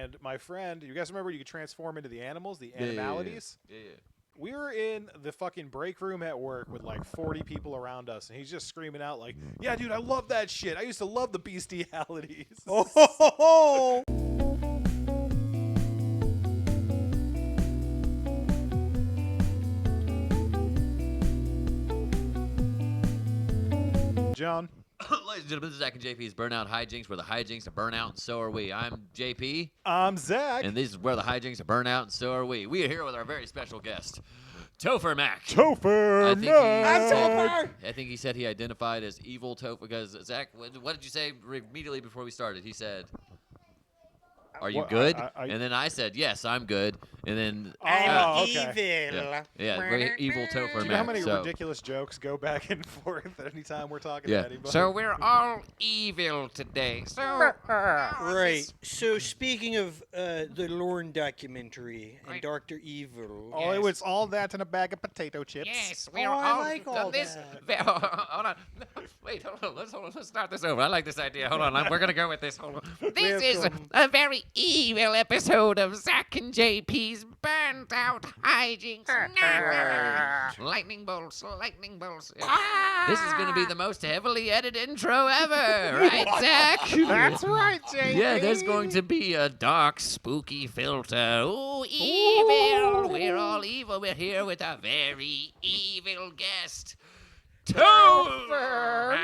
and my friend, you guys remember you could transform into the animals, the animalities? Yeah. We were in the fucking break room at work with like 40 people around us, and he's just screaming out like, "Yeah, dude, I love that shit. I used to love the bestialities." Oh, John. Ladies and gentlemen, this is Zak and JP's Burnout Hijinks, where the hijinks are burnout, and so are we. I'm JP. I'm Zach. And this is where the hijinks are burnout, and so are we. We are here with our very special guest, Topher Mac. Topher Mac. I think he said he identified as evil Topher, because Zach, what did you say immediately before we started? He said, "Are you good?" And then I said, "Yes, I'm good." And then okay. evil. Yeah, we're evil Topher Mac. Do you know how many so. ridiculous jokes go back and forth at any time we're talking to anybody? So we're all evil today. So Right. So speaking of the Lorne documentary and Right. Dr. Evil. Oh, it was all that in a bag of potato chips. yes, Oh, we're I all like all this. that. Hold on. Wait, hold on. Let's start this over. I like this idea. Hold on. We're gonna go with this. Hold on. This is a very evil episode of Zak and JP's Burnt Out Hijinks. Lightning bolts. This is gonna be the most heavily edited intro ever, right, Zach? That's right, JP. Yeah, there's going to be a dark, spooky filter. Ooh, evil. We're all evil. We're here with a very evil guest, Topher.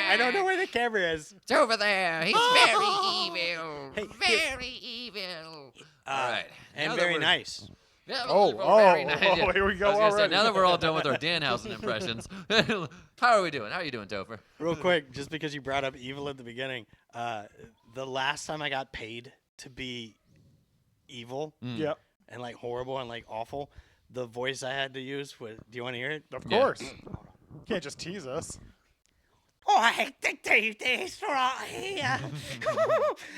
I don't know where the camera is. It's over there. He's very evil. Hey, Very evil. All right. And Now that very we're- nice. Yeah, Oh, very nice. Yeah. here we go I was gonna say, already. now that we're all done with our Danhausen impressions, how are we doing? How are you doing, Topher? Real quick, just because you brought up evil at the beginning, the last time I got paid to be evil Yep, and like horrible and like awful, the voice I had to use was. Do you want to hear it? of Yeah. course. Can't just tease us. Oh, I hate to do this right here.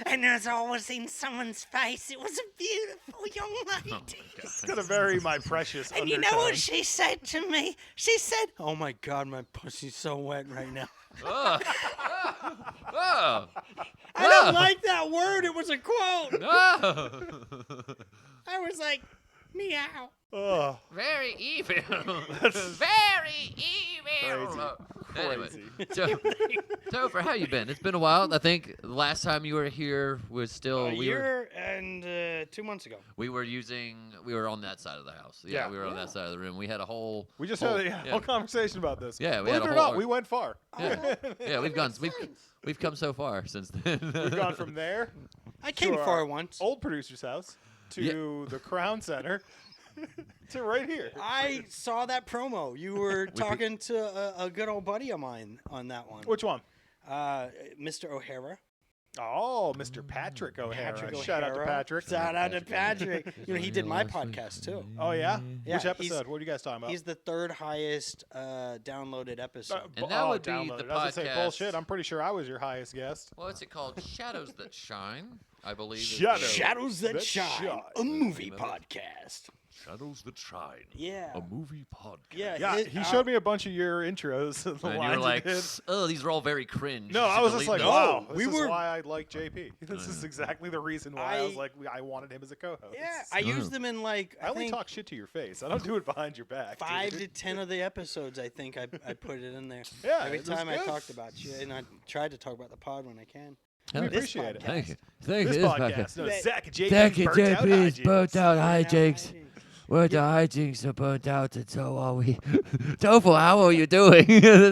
And as I was in someone's face, it was a beautiful young lady. It's got a very my precious And you undertone. know what she said to me? She said, Oh my God, my pussy's so wet right now. Oh. Oh. I don't like that word. It was a quote. Oh. I was like, meow. Oh, Very evil. Very evil. Anyway, Topher, how you been? It's been a while. I think the last time you were here was still A year and 2 months ago. we were on that side of the house. Yeah, Yeah. we were on that side of the room. We had a whole. we just whole, had a whole conversation about this. Yeah, we Believe had a it or whole not, we went far. Yeah, we've come so far since then. We've gone from there I came to far our once. old producer's house to the Crown Center to right here. I saw that promo. You were talking to a good old buddy of mine on that one. Which one? Mr. O'Hara. Oh, Mr. Patrick O'Hara. Patrick Shout out to O'Hara. Patrick. Shout out to Patrick. You know, he did my podcast too. Oh, yeah? Yeah, Which episode? What are you guys talking about? He's the third highest downloaded episode. And that would be downloaded. the I was gonna say podcast- bullshit. I'm pretty sure I was your highest guest. What's it called? Shadows That Shine, I believe. is the- Shadows. Shadows That That Shine, Shine. a movie Name of it. podcast. Shadows That Shine. Yeah. A movie podcast. Yeah. Yeah, he showed me a bunch of your intros. The And you lines were like, he did. oh, these are all very cringe. No, You I should was just delete like, them." wow, this we is were- why I like JP. This is exactly the reason why I was like, I wanted him as a co-host. Yeah, I used them in like I only think talk shit to your face. I don't do it behind your back. 5 dude. to 10 of the episodes. I think I put it in there. Yeah, Every it was time I good. talked about you, and I tried to talk about the pod when I can. We This appreciate it. Thank you. Thank This you. podcast. No, Zak and JP. Zak and JP's burnt out Hijinks. hijinks. We're the hijinks are burnt out, and so are we. Topher, how are you doing?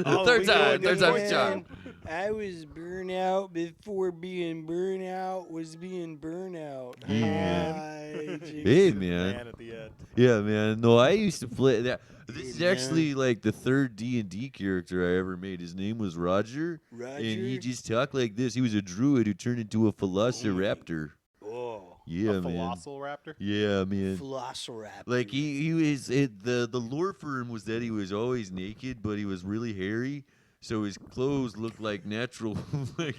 Oh, third we time. doing Third time's good. charm. I was burnout before being burnout was being burnout. And- Hey, man. Man at the end. Yeah, man. No, I used to play that. This is man. actually like the third D&D character I ever made. His name was Roger, and he just talked like this. He was a druid who turned into a velociraptor. Oh, Yeah, a man. velociraptor. Yeah, man. velociraptor. Like he was the lore for him was that he was always naked, but he was really hairy. So his clothes looked like natural, like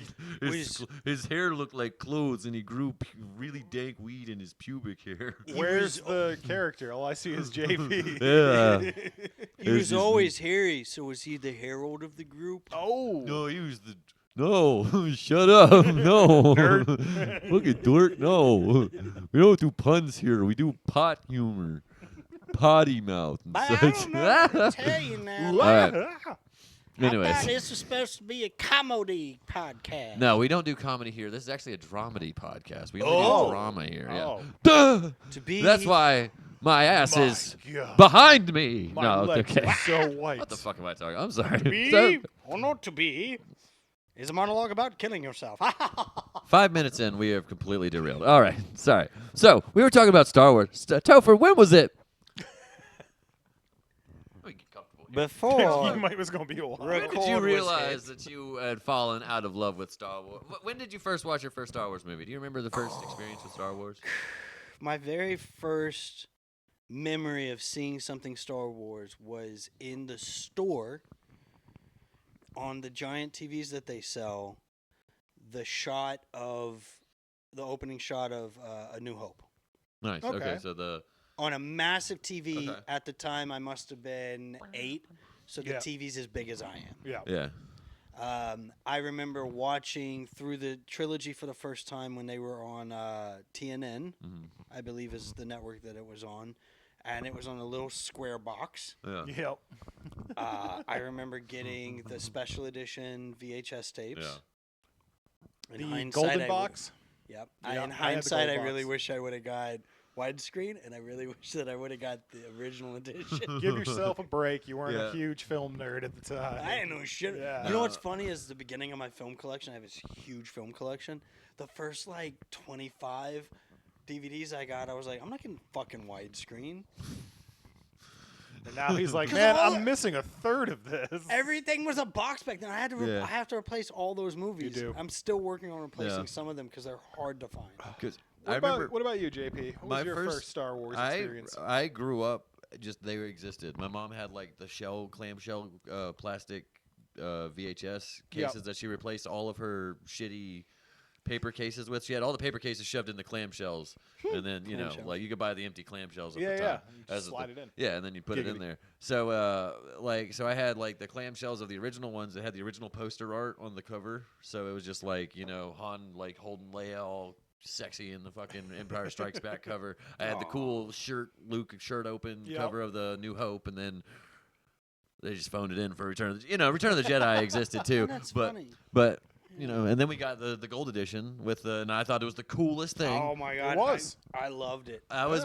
his hair looked like clothes, and he grew really dank weed in his pubic hair. Where's the character? All I see is JP. Yeah. He was always hairy, so was he the herald of the group? Oh. No, he was the No, shut up. No. Fucking dork. No. We don't do puns here. We do pot humor. Potty mouth. And But I such. don't know what to tell you now. All right. I Anyways. thought this was supposed to be a comedy podcast. No, we don't do comedy here. This is actually a dramedy podcast. We only Oh. do drama here. Yeah. Oh. Duh! To be That's why my ass is God. behind me. My No, legs okay. are so white. What the fuck am I talking? I'm sorry. be So, or not to be is a monologue about killing yourself. 5 minutes in, we have completely derailed. All right, sorry. So we were talking about Star Wars. Topher, when was it? Let me get comfortable here. Before It was going to be a while. When did record you was realize hit. that you had fallen out of love with Star Wars? When did you first watch your first Star Wars movie? Do you remember the first experience with Star Wars? my very first memory of seeing something Star Wars was in the store on the giant TVs that they sell. The opening shot of A New Hope Nice. Okay. Okay, so the on a massive TV. Okay. At the time, I must have been 8, so the Yeah. TV's as big as I am. Yeah. yeah. I remember watching through the trilogy for the first time when they were on TNN, Mhm. I believe is the network that it was on, and it was on a little square box. Yeah. Yep. I remember getting the special edition VHS tapes. Yeah. In The hindsight, golden I w- box. Yep. Yeah, In I had the hindsight, I gold really box. wish I would have got widescreen, and I really wish that I would have got the original edition. Give yourself a break. You weren't Yeah. a huge film nerd at the time. I didn't know shit. Yeah. You know what's funny is the beginning of my film collection. I have this huge film collection. The first like 25 DVDs I got, I was like, I'm not getting fucking widescreen. And now he's like, 'Cause man, all I'm missing a third of this. Everything was a box back then. I had to. Yeah. I have to replace all those movies. do. I'm still working on replacing Yeah. some of them because they're hard to find. Because What I about, remember what about you, JP? What my was your first- first Star Wars experience? I grew up just they existed. My mom had like the clamshell plastic VHS Yep. cases that she replaced all of her shitty paper cases with. She had all the paper cases shoved in the clamshells, and then Clamshells. like you could buy the empty clamshells at Yeah, the yeah. time. You just as slide it in. Yeah, and then you put it in Giggity. there. So so I had like the clamshells of the original ones that had the original poster art on the cover. So it was just like Han like holding Leia all sexy in the fucking Empire Strikes Back cover. I had the cool Luke shirt open Yep. cover of the New Hope, and then they just phoned it in for Return of the Return of the Jedi existed too. That's but funny. but and then we got the gold edition with and I thought it was the coolest thing. Oh my god, was. I loved it. That was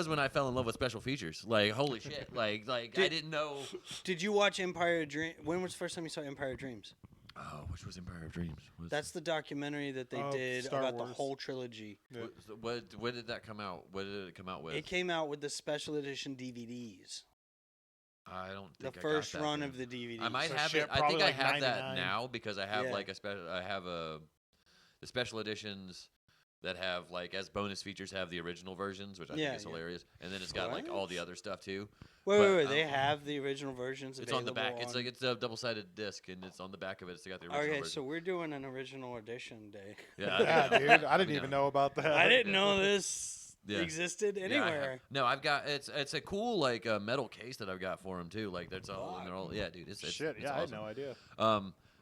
when I fell in love with special features. Like holy shit! Like I didn't know. Did you watch Empire of Dreams? When was the first time you saw Empire of Dreams? Oh, which was Empire of Dreams? That's the documentary that they Oh, did Star about the Wars. whole trilogy. Yeah. What did that come out? What did it come out with? It came out with the special edition DVDs. I don't The think I got first that run then. of the DVDs. I might So have shit, it. I probably think I like have that 99. now because I have Yeah. like the special editions that have like as bonus features have the original versions, which I Yeah, think is yeah. hilarious, and then it's got like all the What? other stuff too. Wait, but, wait, wait. They have the original versions It's on the back. available It's like it's a double-sided disc, and it's on the back of it. It's got the original Okay, version. so we're doing an original edition day. Yeah, Yeah, I know. dude. I didn't even know about that. I didn't know this Yeah. existed Yeah, I have- anywhere. no, I've got it's a cool like metal case that I've got for them too. Like that's all and they're all dude. It's Shit, it's yeah, I had awesome. no idea.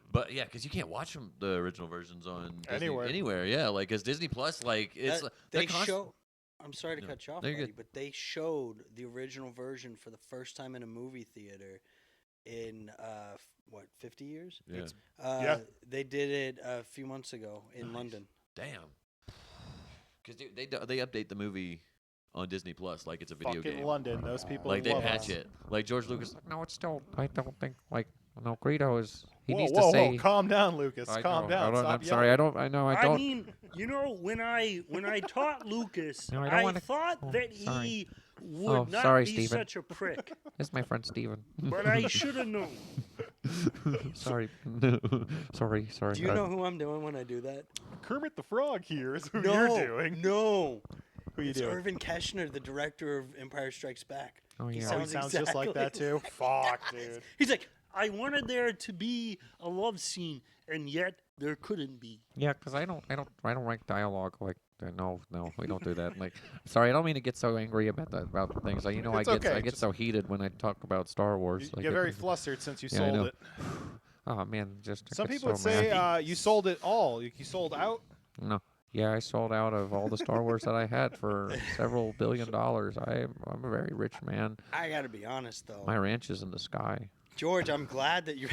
But yeah, because you can't watch them the original versions on Disney, Anywhere. anywhere. Yeah, like because Disney Plus, like it's They they're show. I'm sorry to No, cut you off, no, you're buddy, good. but they showed the original version for the first time in a movie theater in 50 years? Yeah. Yeah. They did it a few months ago in Nice. London. Damn. Because they update the movie on Disney Plus like it's a video Fucking game. London. Those people Like they love patch us. it. Like George Lucas. No, it's still. I don't think no. Greedo is. He Whoa, needs whoa, to say. whoa. Calm down, Lucas. I Calm know, down. I don't, Stop I'm sorry. yelling. I know. I don't. mean, when I taught Lucas, No, I don't wanna- thought oh, that sorry. he would not sorry, be Steven. such a prick. This is my friend Steven. But I should have known. Sorry. No. Sorry. Do you know who I'm doing when I do that? Kermit the Frog here is who No, you're doing. No. Who you It's doing? Irvin Keschner, the director of Empire Strikes Back. Oh He yeah. Oh, he sounds just like that too. Fuck, dude. He's like, I wanted there to be a love scene, and yet there couldn't be. Yeah, because I don't write dialogue like. No, we don't do that. Like, sorry, I don't mean to get so angry about things. Like, It's I okay, get just- so heated when I talk about Star Wars. You Like, get very flustered since you Yeah, I sold know. it. Oh man, just Some it's people would so say mad. you sold it all. You sold out. No. Yeah, I sold out of all the Star Wars that I had for several $1 billion. I'm a very rich man. I gotta be honest though, My ranch is in the sky. George. I'm glad that you.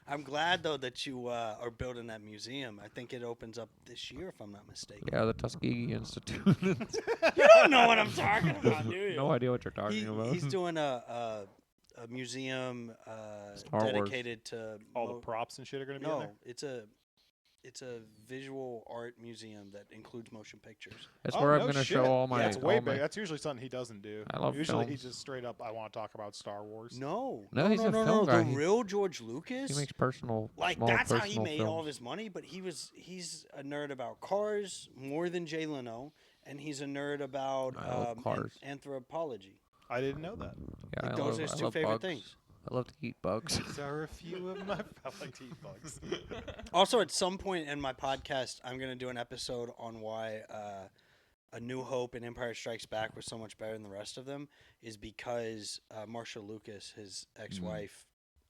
I'm glad though that you are building that museum. I think it opens up this year, if I'm not mistaken. Yeah, the Tuskegee Institute. You don't know what I'm talking about, do you? No idea what you're talking about. He's doing a museum Star Wars. dedicated to All the props and shit are going to be in no, there. it's a visual art museum that includes motion pictures. That's Oh, where I'm no gonna shit. show all my. Yeah, it's way all my- big. That's usually something he doesn't do. I love Usually films. he's just straight up. I want to talk about Star Wars. No, No, he's a no, film guy. The real George Lucas, He makes personal, like small that's how personal he made films. all of his money. But he's a nerd about cars more than Jay Leno, and he's a nerd about I love cars. anthropology. I didn't know that. Yeah, Like, I those love, are his I two love favorite bugs. things. I love to eat bugs. These are a few of my. I like to eat bugs. Also, at some point in my podcast, I'm going to do an episode on why A New Hope and Empire Strikes Back was so much better than the rest of them, is because Marsha Lucas, his ex-wife,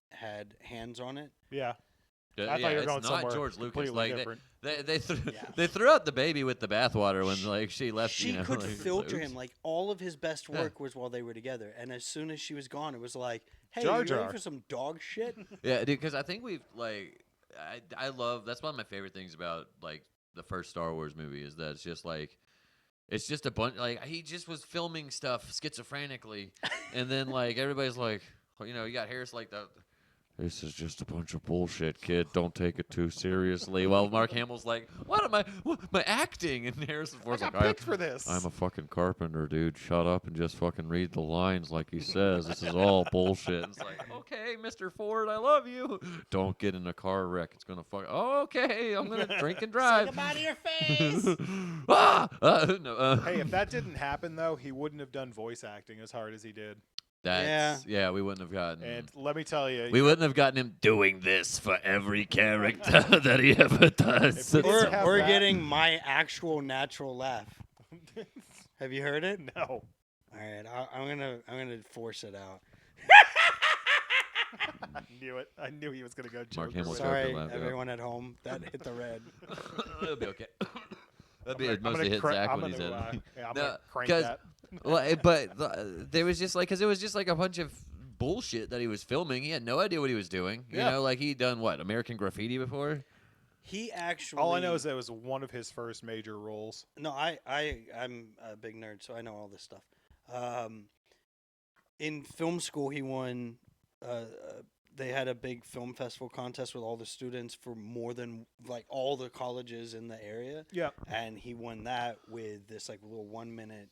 had hands on it. Yeah. I Yeah, thought you were it's going not somewhere George Lucas. completely Like different. Yeah. they threw out the baby with the bathwater when like she left. She you know, could like, filter oops. him. Like, all of his best Yeah. work was while they were together. And as soon as she was gone, it was like, hey, Jar you ready Jar. for some dog shit? Yeah, dude. Because I think we've like, I love. That's one of my favorite things about like the first Star Wars movie is that it's just like. It's just a bunch. Like he just was filming stuff schizophrenically, and then like everybody's like, you know, you got Harris like the. This is just a bunch of bullshit, kid. Don't take it too seriously. While Mark Hamill's like, what am I acting? And Harrison I Ford's got like, picked for this. I'm a fucking carpenter, dude. Shut up and just fucking read the lines like he says. This is all bullshit. It's like, okay, Mr. Ford, I love you. Don't get in a car wreck. It's gonna fuck. Okay, I'm gonna drink and Say drive. goodbye to your face. No, Hey, if that didn't happen though, he wouldn't have done voice acting as hard as he did. yeah, we wouldn't have gotten. And let me tell you, We wouldn't have gotten him doing this for every character that he ever does. If we didn't have We're that- getting my actual natural laugh. Have you heard it? no. All right, I'm gonna force it out. I knew it. I knew he was gonna go. Mark Joker Hamill with joke. it. Sorry, laugh, yeah. everyone at home. That hit the red. It'll be okay. That'd be I'm mostly gonna hit cra- Zach I'm when he's in. gonna, yeah, I'm No, gonna crank 'cause- that. Well, but there was just like, because it was just like a bunch of bullshit that he was filming. He had no idea what he was doing. You Yeah. know, like he'd done what, American Graffiti before? He actually. All I know is that it was one of his first major roles. No, I'm a big nerd, so I know all this stuff. In film school, he won. They had a big film festival contest with all the students for more than like all the colleges in the area, Yeah. and he won that with this like little 1 minute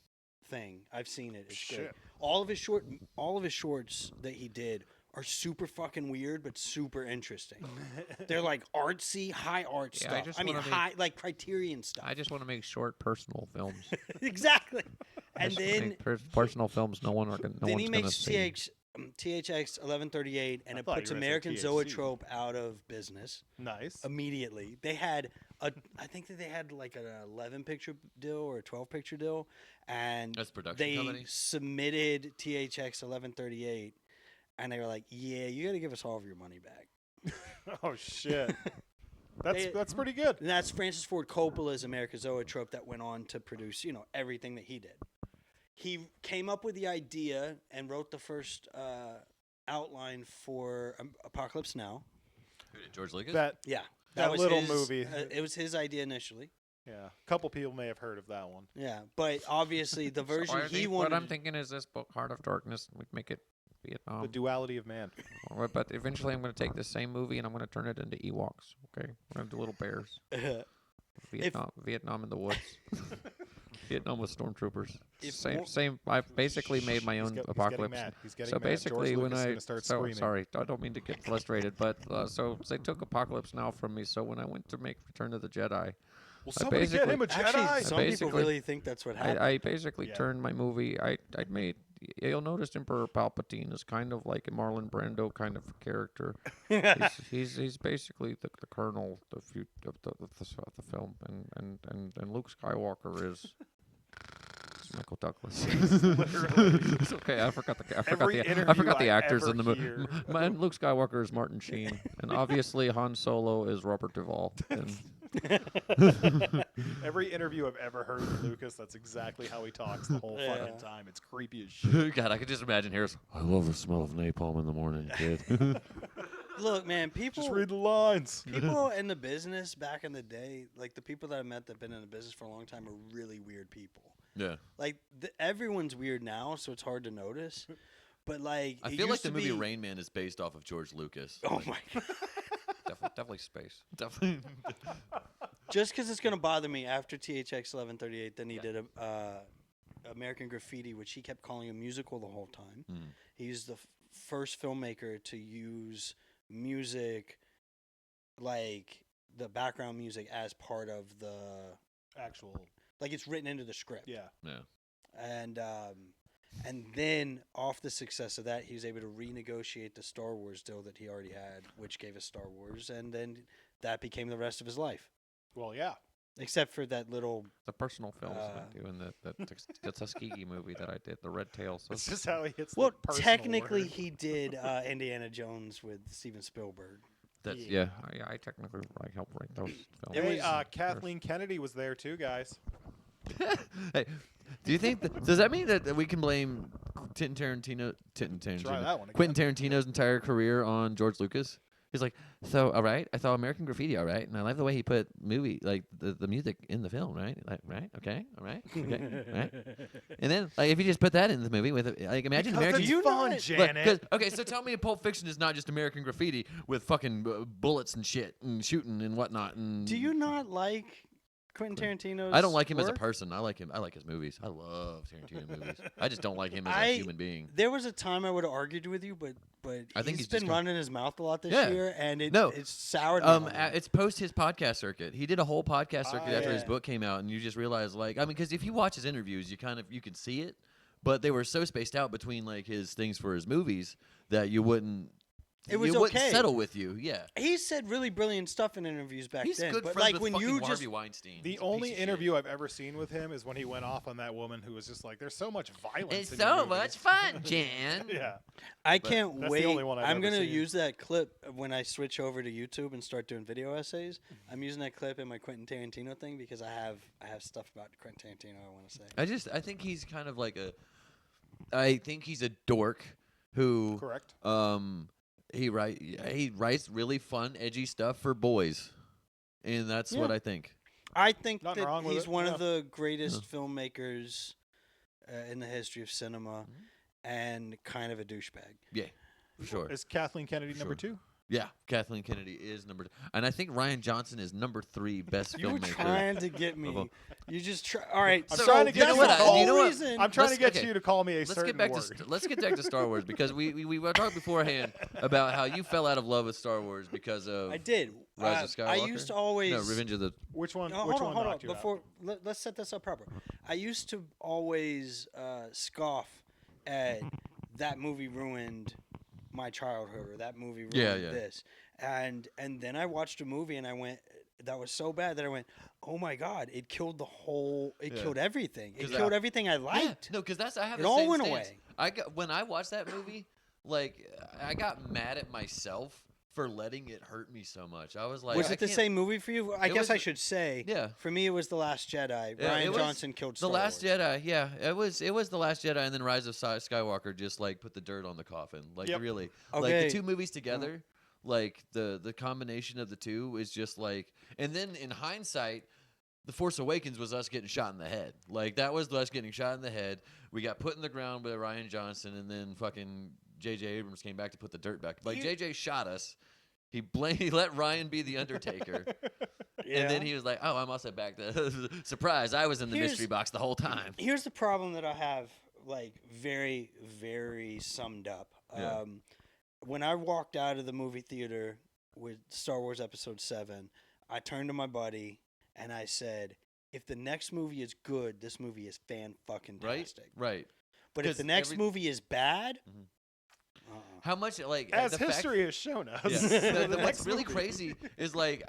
thing. I've seen it. It's good. Shit. All of his shorts that he did are super fucking weird, but super interesting. They're like artsy, high art Yeah, I stuff. just I mean, wanna make- high like Criterion stuff. I just want to make short personal films. Exactly. And Just then make personal films no one no then one's he gonna makes see. THX 1138, and I it thought puts you were gonna say American THC. Zoetrope out of business Nice. immediately. They had I think that they had like an 11 picture deal or a 12 picture deal, and That's production they company. submitted THX 1138, and they were like, "Yeah, you got to give us all of your money back." Oh shit. They- That's pretty good. And that's Francis Ford Coppola's America Zoetrope that went on to produce, everything that he did. He came up with the idea and wrote the first outline for Apocalypse Now. Who did, George Lucas? That Yeah, That was little his- movie. it was his idea initially. yeah. A couple people may have heard of that one. Yeah, but obviously the version he What wanted. I'm thinking is this book, Heart of Darkness, we make it Vietnam. The duality of man. But eventually, I'm going to take this same movie and I'm going to turn it into Ewoks. Okay, we're going to do little bears. Vietnam in the woods. Vietnam with stormtroopers. If Same, wa- same. I basically made my own He's apocalypse. mad. He's getting So mad. George basically, when Lucas is I gonna start screaming. sorry, I don't mean to get frustrated, but so they took Apocalypse Now from me. So when I went to make Return of the Jedi, Will somebody get him a Jedi? Actually, some people basically- really think that's what happened. I basically Yeah. turned my movie. I made. You'll notice Emperor Palpatine is kind of like a Marlon Brando kind of character. he's basically the colonel of the film, and Luke Skywalker is Michael Douglas. Literally. It's okay. I forgot the Every I interview forgot the I actors ever in the movie. hear. Luke Skywalker is Martin Sheen, and obviously Han Solo is Robert Duvall. And Every interview I've ever heard with Lucas, that's exactly how he talks the whole Yeah. fucking time. It's creepy as shit. God, I could just imagine here's. I love the smell of napalm in the morning, kid. Look, man, Just read the lines. people in the business back in the day, like the people that I met that've been in the business for a long time, are really weird people. Yeah. Like everyone's weird now, so it's hard to notice. But like, I it feel like used the to movie be- Rain Man is based off of George Lucas. Oh my! Definitely space. Definitely. Just because it's gonna bother me after THX 1138, then he did a American Graffiti, which he kept calling a musical the whole time. Mm. He's the first filmmaker to use music, like the background music, as part of the Actual. like it's written into the script. Yeah. Yeah. And then off the success of that, he was able to renegotiate the Star Wars deal that he already had, which gave us Star Wars, and then that became the rest of his life, Well, yeah. except for that little. The personal films I do, and the Tuskegee movie that I did, the Red Tail. So It's just how he hits Well, the personal technically, word. he did Indiana Jones with Steven Spielberg. that's Yeah. I technically helped write those films. It Hey, was- Kathleen Kennedy was there too, guys. Hey, do you think does that mean that we can blame Quentin Tarantino's entire career on George Lucas? He's like, so all right, I saw American Graffiti, all right, and I like the way he put the music in the film, right? Like, right, okay, all right, okay, right. And then like if you just put that in the movie with like imagine Because American. it's fun, not- Janet. Okay, so tell me, Pulp Fiction is not just American Graffiti with fucking bullets and shit and shooting and whatnot. And Do you not like Quentin Tarantino's? I don't like him as a work? person. I like him. I like his movies. I love Tarantino movies. I just don't like him as I- a human being. There was a time I would have argued with you, but I think he's he's just been gonna- running his mouth a lot this Yeah. year, and No. it's soured. me on him. It's post his podcast circuit. He did a whole podcast circuit after his Yeah. book came out, and you just realize, like, I mean, because if you watch his interviews, you can see it, but they were so spaced out between like his things for his movies that you wouldn't. It was it wouldn't okay. settle with you. Yeah. He said really brilliant stuff in interviews back He's then, good but friends like with when fucking you just Harvey Weinstein. The He's a piece only of shit. interview I've ever seen with him is when he went off on that woman who was just like, "There's so much violence." It's in your so movies." much fun, Jan. Yeah. I But can't that's wait. the only one I've I'm ever gonna seen. use that clip when I switch over to YouTube and start doing video essays. I'm using that clip in my Quentin Tarantino thing because I have stuff about Quentin Tarantino I want to say. I think he's kind of like I think he's a dork who Correct. he writes really fun, edgy stuff for boys, and that's what I think. I think Nothing that wrong with he's it, one yeah. of the greatest filmmakers in the history of cinema, and kind of a douchebag. Yeah, for sure. Is Kathleen Kennedy number Sure. 2? Yeah, Kathleen Kennedy is number 2, and I think Ryan Johnson is number 3 best You were filmmaker. trying to get me. You just try. All right, I'm so trying to get that's you to the call whole you know what? reason. I'm trying to get okay. you to call me a Let's certain get back word. let's get back to Star Wars because we were talking beforehand about how you fell out of love with Star Wars because of I did. Rise of Skywalker. I used to always. no Revenge of the Which one? No, which hold on, one hold on. knocked you out? Before let's set this up proper. I used to always scoff at that movie ruined my childhood, or that movie ruined Yeah, yeah. this, and then I watched a movie and I went, that was so bad that I went, oh my god, it killed the whole, it Yeah. killed everything, it 'Cause killed everything I Yeah, liked. no, because I have It the all same went stance. away. When I watched that movie, like I got mad at myself for letting it hurt me so much. I was like, Was I it the can't- same movie for you? I It guess I was- should say. Yeah. For me, it was The Last Jedi. Yeah, Ryan it was Johnson killed The Star Last Wars. Jedi, yeah, it was The Last Jedi, and then Rise of Skywalker just like put the dirt on the coffin, like Yep. really, like Okay. the two movies together, like the combination of the two is just like, and then in hindsight, The Force Awakens was us getting shot in the head, like that was us getting shot in the head. We got put in the ground by Ryan Johnson, and then fucking J.J. Abrams came back to put the dirt back. Like J.J. shot us. He let Ryan be the Undertaker. And then he was like, "Oh, I'm also back." Surprise! I was in the Here's- mystery box the whole time. Here's the problem that I have, like, very, very summed up. Yeah. When I walked out of the movie theater with Star Wars Episode 7, I turned to my buddy and I said, if the next movie is good, this movie is Right, fan-fucking-tastic. right. But if 'Cause the next every- movie is bad, Mhm. how much like As the fact- history has shown us. Yeah. the What's next really movie. crazy is like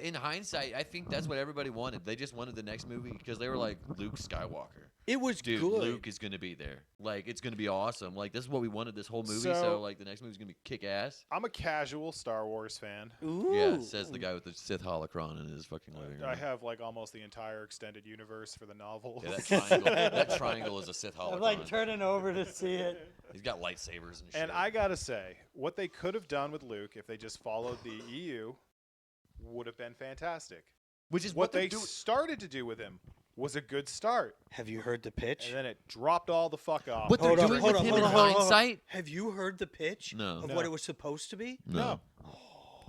in hindsight, I think that's what everybody wanted. They just wanted the next movie because they were like Luke Skywalker. It was Dude, good. Luke is gonna be there. Like it's gonna be awesome. Like this is what we wanted this whole movie. So- So like the next movie's gonna be kick ass. I'm a casual Star Wars fan. Ooh. Yeah, says the guy with the Sith holocron in his fucking living room. I have like almost the entire extended universe for the novels. Yeah, that triangle. That triangle is a Sith holocron. I'm like turning over to see it. He's got lightsabers and shit. And I gotta say, what they could have done with Luke if they just followed the EU would have been fantastic. which is What they're they doing. started to do with him was a good start, Have you heard the pitch? and then it dropped all the fuck off. What they're Hold on, doing hold with on, him hold in on, hold on, hold on. hindsight. Have you heard the pitch No. of No. what it was supposed to be? No.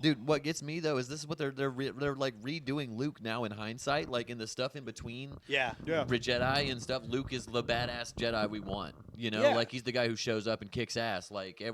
Dude, what gets me though is this is what they're like redoing Luke now in hindsight, like in the stuff in between Yeah. Yeah. Jedi and stuff. Luke is the badass Jedi we want. You know, Yeah. like he's the guy who shows up and kicks ass. Like and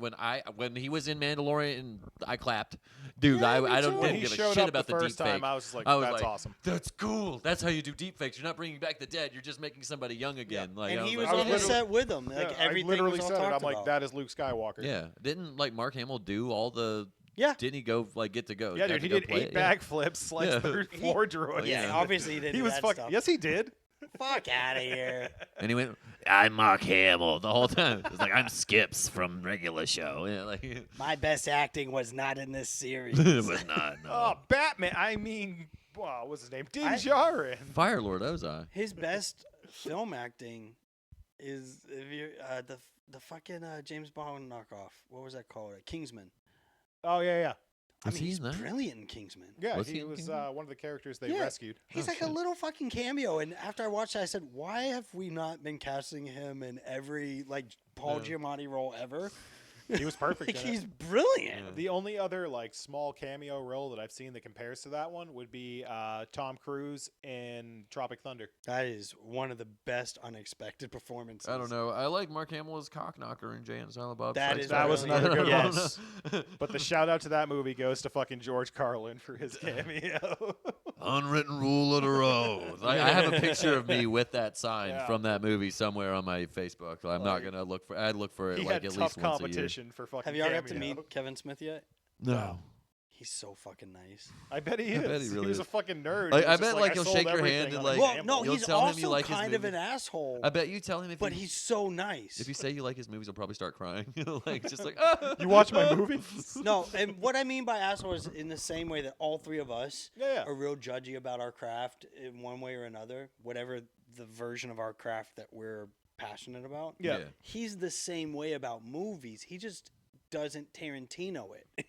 when he was in Mandalorian, I clapped. Dude, Yeah, me I too. don't When didn't he give a showed shit up about the the first deep time, fake. I was just like, I was that's like, awesome. That's cool. That's how you do deep fakes. You're not bringing back the dead. You're just making somebody young again. Like, And I he was was like, on the literally- set with him. Like Yeah, everything I literally was all said it. talked I'm like, about. that is Luke Skywalker. yeah. Didn't like Mark Hamill do all the? Yeah. Didn't he go like get to go? Yeah, Got dude, to he go did play 8 it? Yeah. backflips like Yeah. third floor droid. Yeah, Yeah. obviously he didn't He do was that fucking. stuff. Yes, he did. Fuck out of here. And he went, I'm Mark Hamill the whole time. It's like, I'm Skips from regular show. Yeah, like, it My best acting was not in this series. was not, no. Oh, Batman. I mean, what's his name? Din I- Djarin. Fire Lord, that was I. His best film acting is if you the fucking James Bond knockoff. What was that called? Kingsman. Oh yeah, yeah, I Was mean, he he's in that? brilliant in Kingsman. yeah. Was he he in was Kingsman? one of the characters they Yeah. rescued. He's Oh, like a shit. little fucking cameo. And after I watched it, I said, why have we not been casting him in every like Paul Yeah. Giamatti role ever? He was perfect. Like in it. he's brilliant. Yeah. The only other like small cameo role that I've seen that compares to that one would be Tom Cruise in Tropic Thunder. That is one of the best unexpected performances. I don't know. I like Mark Hamill as Cockknocker in Jay and Silent Bob. That Strikes is That Back. was really another good one. Yes. But the shout out to that movie goes to fucking George Carlin for his cameo. Unwritten rule of the road. I have a picture of me with that sign Yeah. from that movie somewhere on my Facebook. I'm not Like- gonna look for. I'd look for it he like had at tough least once a year. competition for fucking Have y'all got to cameo. meet Kevin Smith yet? No. He's so fucking nice. I bet he I is. bet he really was is. a fucking nerd. Like, He I was just bet, like, he'll sold shake your everything hand and, on like- the Well, gamble. no, You'll he's tell him you also like his kind of an movie. asshole. I bet you tell him if but you, he's so nice. if you say you like his movies, he'll probably start crying. Like just like ah. You watch my movie? No, and what I mean by asshole is in the same way that all three of us Yeah. are real judgy about our craft in one way or another, whatever the version of our craft that we're passionate about. Yeah. He's the same way about movies. He just doesn't Tarantino it.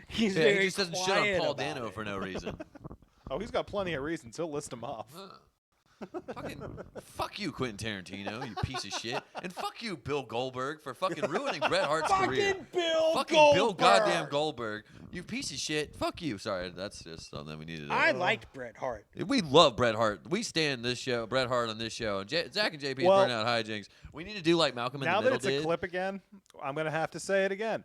He's Yeah, very he just doesn't shit on quiet Paul about Dano it. for no reason. Oh, he's got plenty of reasons. He'll list them off. Fucking fuck you, Quentin Tarantino, you piece of shit, and fuck you, Bill Goldberg, for fucking ruining Bret Hart's career. Fucking Bill Fucking Goldberg. Bill goddamn Goldberg, you piece of shit. Fuck you. Sorry, that's just something we needed. I liked Bret Hart. We love Bret Hart. We stand this show, Bret Hart on this show, and Zach and JP Well- burn out hijinks. We need to do like Malcolm in Now the that Middle it's a did. clip again, I'm gonna have to say it again.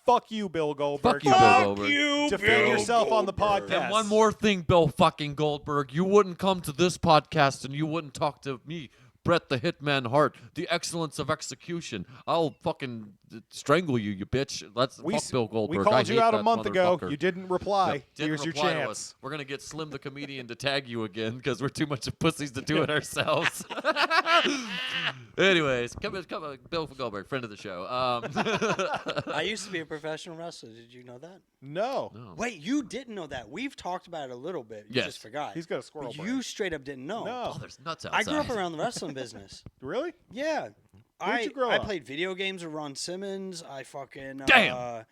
Fuck you, Bill Goldberg. Fuck you, Bill Fuck Goldberg. you, Defend Bill yourself on the Goldberg. podcast. And one more thing, Bill fucking Goldberg. You wouldn't come to this podcast and you wouldn't talk to me, Bret the Hitman Hart, the excellence of execution. I'll fucking strangle you, you bitch. Let's We, fuck s- Bill Goldberg. we I called you hate out a that month ago. motherfucker. You didn't reply. Yep, didn't Here's reply your to chance. us. We're gonna get Slim the comedian to tag you again because we're too much of pussies to do it ourselves. Anyways, come on, Bill Goldberg, friend of the show. I used to be a professional wrestler. Did you know that? No. No. Wait, you didn't know that. We've talked about it a little bit. You Yes. just forgot. He's got a squirrel But brain. you straight up didn't know. No. Oh, there's nuts outside. I grew up around the wrestling business. Really? Yeah. Where'd you grow I up? played video games with Ron Simmons. I fucking Damn.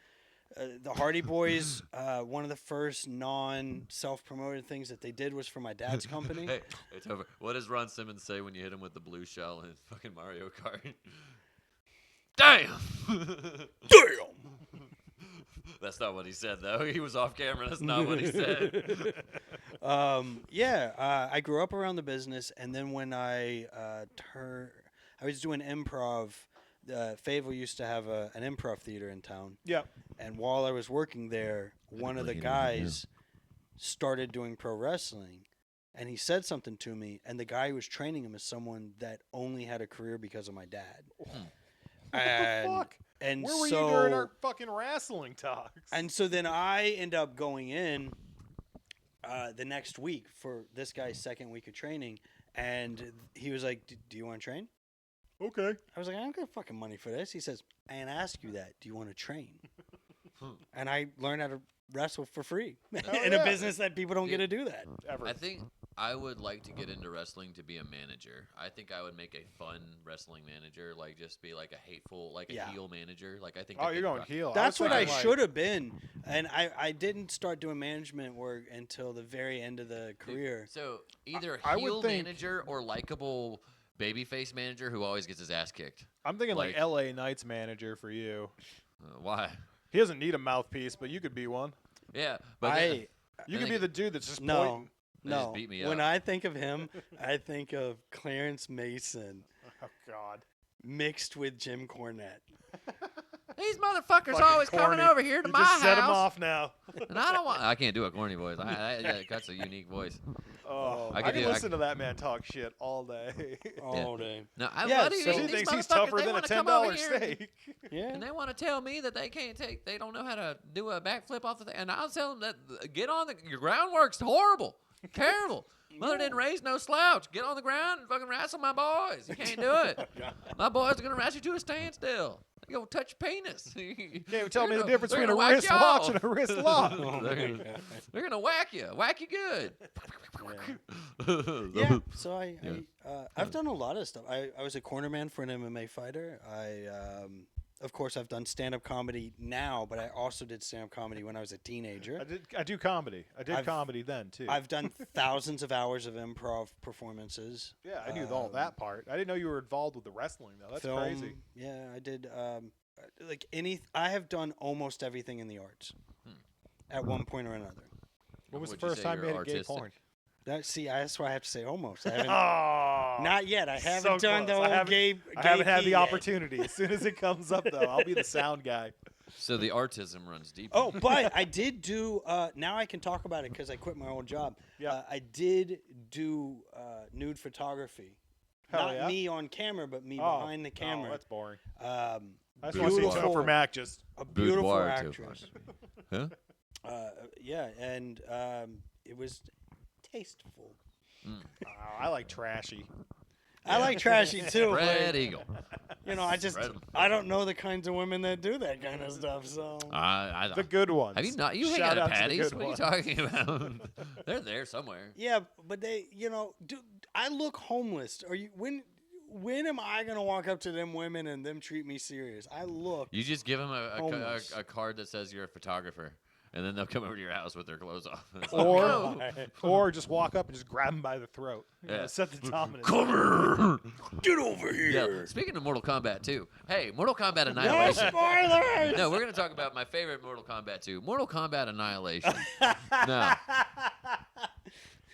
The Hardy Boys. One of the first non-self-promoted things that they did was for my dad's company. Hey, Topher, what does Ron Simmons say when you hit him with the blue shell in fucking Mario Kart? Damn! Damn. That's not what he said, though. He was off camera. That's not what he said. I grew up around the business, and then when I was doing improv. Fayetteville used to have an improv theater in town. Yeah. And while I was working there, one of the believe it, yeah. guys started doing pro wrestling, and he said something to me. And the guy who was training him is someone that only had a career because of my dad. What And the fuck? And Where were so, you during our fucking wrestling talks? And so then I end up going in the next week for this guy's second week of training, and he was like, "Do you want to train?" Okay. I was like, "I don't got fucking money for this." He says, "I didn't ask you that. Do you want to train?" And I learned how to wrestle for free in a business that people don't get to do that. Ever. I think I would like to get into wrestling to be a manager. I think I would make a fun wrestling manager, like just be like a hateful, like a heel manager. Like I think. Oh, I you're could going rock- heel. That's what I thinking, like, should have been, and I didn't start doing management work until the very end of the career. So either I would heel think- manager or likable babyface manager who always gets his ass kicked. I'm thinking like like- L.A. Knights manager for you. Why? He doesn't need a mouthpiece, but you could be one. Yeah, but then- You I could be think- the dude that's just No. pointing. They just No, beat me when up. I think of him, I think of Clarence Mason Oh God. mixed with Jim Cornette. These motherfuckers Fucking always corny. coming over here to You my just set him house, off now. and I don't want. I can't do a corny voice. That's a unique voice. Oh, I I could can do- I listen to that man talk shit all day. All day. No, Yeah, what do you so- he these thinks he's motherfuckers, tougher they than a wanna $10 come over here and- steak. Yeah. And they want to tell me that they can't they don't know how to do a backflip off the thing. And I'll tell them that get on your groundwork's horrible, terrible. Mother didn't raise no slouch. Get on the ground and fucking wrestle my boys. You can't do it. My boys are gonna wrestle you to a standstill. They gonna touch your penis. Can't even tell me the gonna- difference they're between a gonna whack wrist you watch off. and a wrist lock. Oh my God. They're gonna whack you good. Yeah. So I've done a lot of stuff. I was a cornerman for an MMA fighter. Of course, I've done stand-up comedy now, but I also did stand-up comedy when I was a teenager. I do comedy. I did comedy then too. I've done thousands of hours of improv performances. Yeah, I knew all that part. I didn't know you were involved with the wrestling though. That's Film, crazy. Yeah, I did. I have done almost everything in the arts at one point or another. When was the Would you first say time you you're made a gay artistic? porn? That's why I have to say almost. I haven't. Oh, Not yet. I haven't so done the close. whole I haven't, gay. I haven't had pee the yet. opportunity. As soon as it comes up, though, I'll be the sound guy. So the artism runs deep. Oh, but I did do. Now I can talk about it because I quit my old job. Yeah. I did do nude photography. Hell Not yeah. me on camera, but me Oh, behind the Oh, camera. that's boring. I I just want to see beautiful. Topher Mac just. A beautiful Boudoir, too. actress. Huh? Yeah, and it was tasteful. Oh, I like trashy. I like trashy too. Red but, Eagle. you know, I don't know the kinds of women that do that kind of stuff. So The good ones. Have you not? You hang Shout out at out to the Patty's? good What are you talking about? They're there somewhere. yeah, but they, I look homeless. Are you when am I gonna walk up to them women and them treat me serious? I look. You just give them Homeless. a card that says you're a photographer, and then they'll come over to your house with their clothes off. It's Or, like, or just walk up and just grab him by the throat. You know, Yeah. set the dominance. come here. Get over Yeah. here. Speaking of Mortal Kombat 2, hey, Mortal Kombat No Annihilation. spoilers. No, we're going to talk about my favorite Mortal Kombat 2, Mortal Kombat Annihilation. No.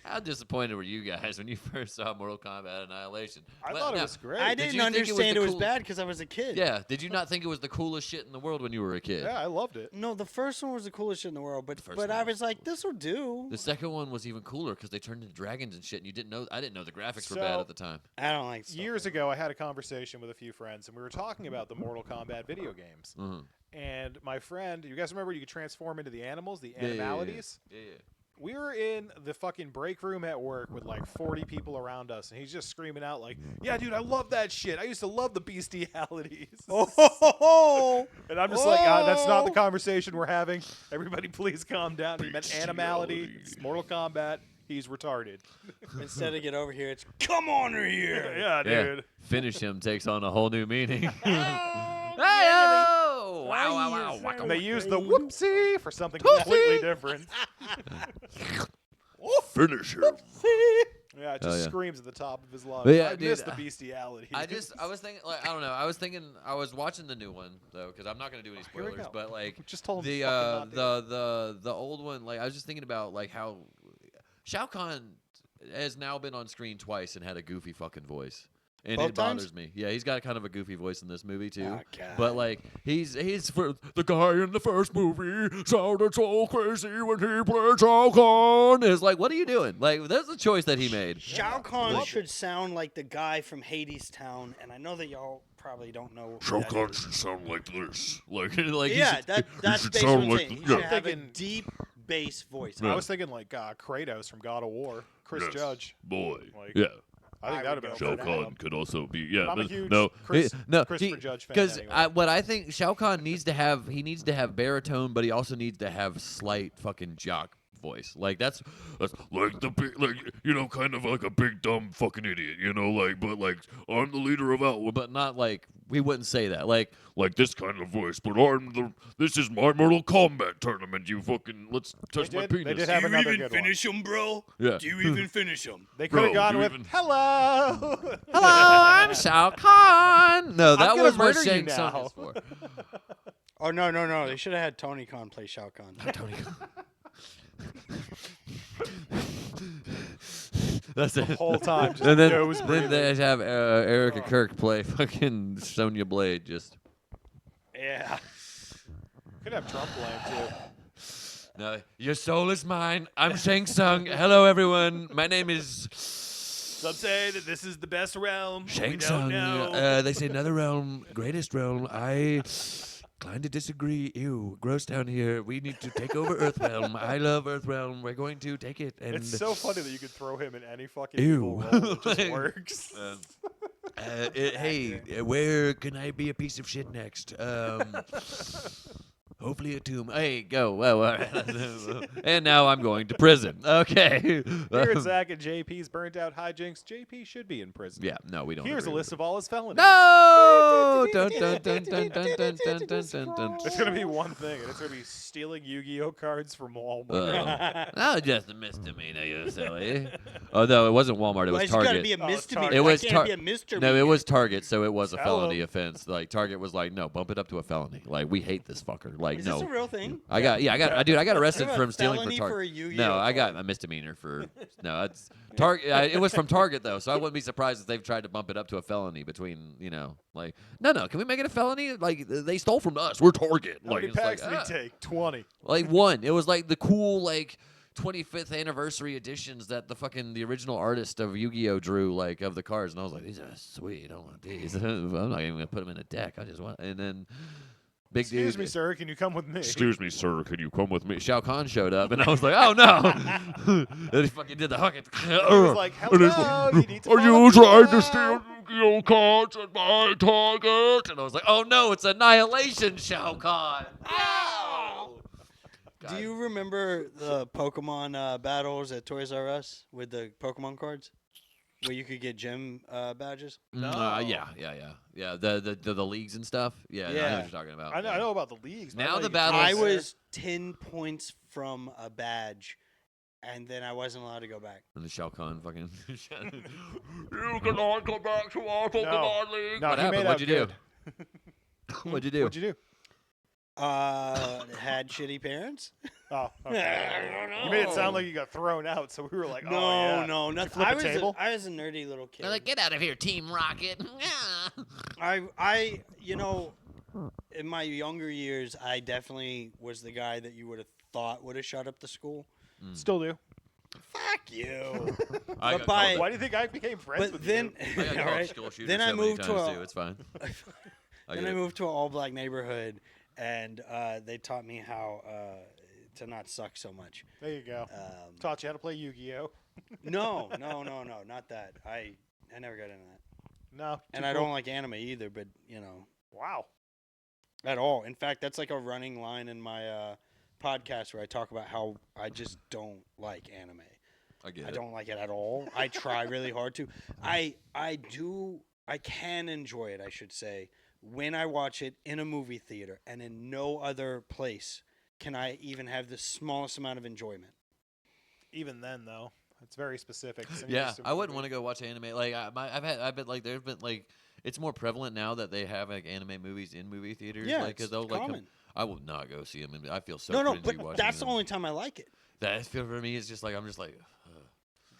How disappointed were you guys when you first saw Mortal Kombat Annihilation? I Well, thought it now, was great. I Did didn't you think it was understand the it was cool- bad because I was a kid. Yeah, did you not think it was the coolest shit in the world when you were a kid? Yeah, I loved it. No, the first one was the coolest shit in the world, but first but one I was- was like, this will do. The second one was even cooler because they turned into dragons and shit, and you didn't know. I didn't know the graphics were bad So- at the time. I don't like stuff Years like ago, I had a conversation with a few friends, and we were talking about the Mortal Kombat video games. Mhm. And my friend, you guys remember you could transform into the animals, the Yeah, yeah, yeah, yeah. animalities? Yeah, yeah. We were in the fucking break room at work with like 40 people around us, and he's just screaming out like, "Yeah, dude, I love that shit. I used to love the bestialities." Oh, And I'm just like, that's not the Oh. conversation we're having. Everybody, please calm down. He meant animality. It's Mortal Kombat. He's retarded. instead of get over here, it's come on here. Yeah, Yeah. dude. Finish him takes on a whole new meaning. Hey-oh! Wow, wow, wow. Whack 'em. And they use the whoopsie for something completely different. Finish him. Yeah, it Oh, just yeah. screams at the top of his lungs. But yeah, I dude, miss the bestiality. I was thinking, like, I don't know. I was watching the new one though, because I'm not gonna do any Here we spoilers. go. But like, Just told him the fucking not to. the old one, like, I was just thinking about like how Shao Kahn has now been on screen twice and had a goofy fucking voice. and Both it bothers times? me. Yeah, he's got kind of a goofy voice in this movie too. Oh, God. But like he's for the guy in the first movie sounded so crazy when he played Shao Kahn. It's like, what are you doing? Like, that's a choice that he made. Shao Kahn Loved should sound like the guy from Hades Town, and I know that y'all probably don't know. who Shao that Kahn is. should sound like this. Like he Yeah, should, that's should basically sound what I'm like saying. He yeah. should have a Thinking- deep bass voice. I was thinking like Kratos from God of War, Chris Yes, Judge. boy. Like, Yeah. I think I that would would have go been for a that. good Kahn could also be yeah. I'm a huge no, Christopher Judge fan because anyway. what I think Shao Kahn needs to have baritone, but he also needs to have slight fucking jock voice. Like that's like the big, like kind of like a big dumb fucking idiot, but like I'm the leader of Outlaw, but not like we wouldn't say that like this kind of voice, but this is my Mortal Kombat tournament. You fucking let's touch my penis. They did have another good one. him, bro? Yeah. Do you even finish him? They could have Bro, gone you with even- hello. Hello, I'm Shao Kahn. No, that gonna was what murder you Shang Tsung now. is for. Oh no! They should have had Tony Khan play Shao Kahn. Tony. That's it. The whole time, just and then, nose then breathing. they have Erica Kirk play fucking Sonya Blade. Just Yeah. Could have Trump blame too. no, your soul is mine. I'm Shang Tsung. Hello, everyone. My name is Some say that this is the best realm. Shang we Tsung. don't know. They say another realm, greatest realm. I kind of disagree. Ew, gross down here. We need to take over Earth realm. I love Earth realm. We're going to take it. And It's so funny that you could throw him in any fucking Ew. evil role. It just Like, works. hey, where can I be a piece of shit next? Hopefully a tomb. Hey, go. Well, and now I'm going to prison. Okay. Here at Zach and JP's burnt out hijinks, JP should be in prison. Yeah, no, we don't. Here's a agree list with of all his felonies. No! Dun, dun, dun, dun, dun, dun, dun, dun, dun, dun. It's gonna be one thing, and it's gonna be stealing Yu-Gi-Oh cards from Walmart. That was just a misdemeanor, you silly. Oh no, it wasn't Walmart. It was Why's it gotta Target. be a Oh, it's misdemeanor? Target. It Why was can't it be a misdemeanor? No, it was Target, so it was a Tell felony 'em. offense. Like Target was like, no, bump it up to a felony. Like we hate this fucker. Like Is no. this a real thing? I got arrested You have a from stealing felony from for a Target. Yu-Gi-Oh No, I got card. a misdemeanor for no. It's Target. It was from Target though, so I wouldn't be surprised if they've tried to bump it up to a felony between like no. Can we make it a felony? Like they stole from us. We're Target. How many Like it's like packs did he take? 20. like one. It was like the cool like 25th anniversary editions that the original artist of Yu-Gi-Oh drew like of the cards, and I was like, these are sweet. I want these. I'm not even gonna put them in a deck. I just want and then. Big Excuse dude. me, sir. Can you come with me? Excuse me, sir. Could you come with me? Shao Kahn showed up, and I was like, "Oh no!" And he fucking did the fucking. He was like, hello, you need to Are follow you me trying to now." steal Yu-Gi-Oh cards at my Target? And I was like, "Oh no, it's Annihilation, Shao Kahn." No! Do you remember the Pokemon battles at Toys R Us with the Pokemon cards, where you could get gym badges? No. Yeah. The leagues and stuff. Yeah, I know Yeah. what you're talking about. I know, yeah. I know about the leagues. but I Now know the you battles- can I go there. was 10 points from a badge, and then I wasn't allowed to go back. And the Shao Kahn fucking. You cannot come back to our Pokemon League. No, What he happened? made What'd out you do? good. What'd you do? What'd you do? Had shitty parents? Oh, okay. You made it sound like you got thrown out, so we were like, No, oh, yeah. no, Did you nothing. flip a table? I was a nerdy little kid. They're like, get out of here, Team Rocket. In my younger years, I definitely was the guy that you would have thought would have shut up the school. Still do. Fuck you. I But got by- called- Why do you think I became friends But with then, you? I got all called right, school shooter then I so many moved to times, a, too. It's fine. I then get I it. moved to an all-black neighborhood, and they taught me how to not suck so much. There you go. Taught you how to play Yu-Gi-Oh. No, not that. I never got into that, No. and too I cool. don't like anime either. But Wow. at all. In fact, that's like a running line in my podcast where I talk about how I just don't like anime. I get I it. don't like it at all. I try really hard to. I can enjoy it, I should say, when I watch it in a movie theater, and in no other place can I even have the smallest amount of enjoyment. Even then, though, it's very specific. Yeah, I wouldn't want to go watch anime. Like I've been like there's been like it's more prevalent now that they have like anime movies in movie theaters. Yeah, like, 'cause it's they'll, like, common. I will not go see them. I feel so No, cringy but watching that's them. the only time I like it. That feel for me is just like I'm just like.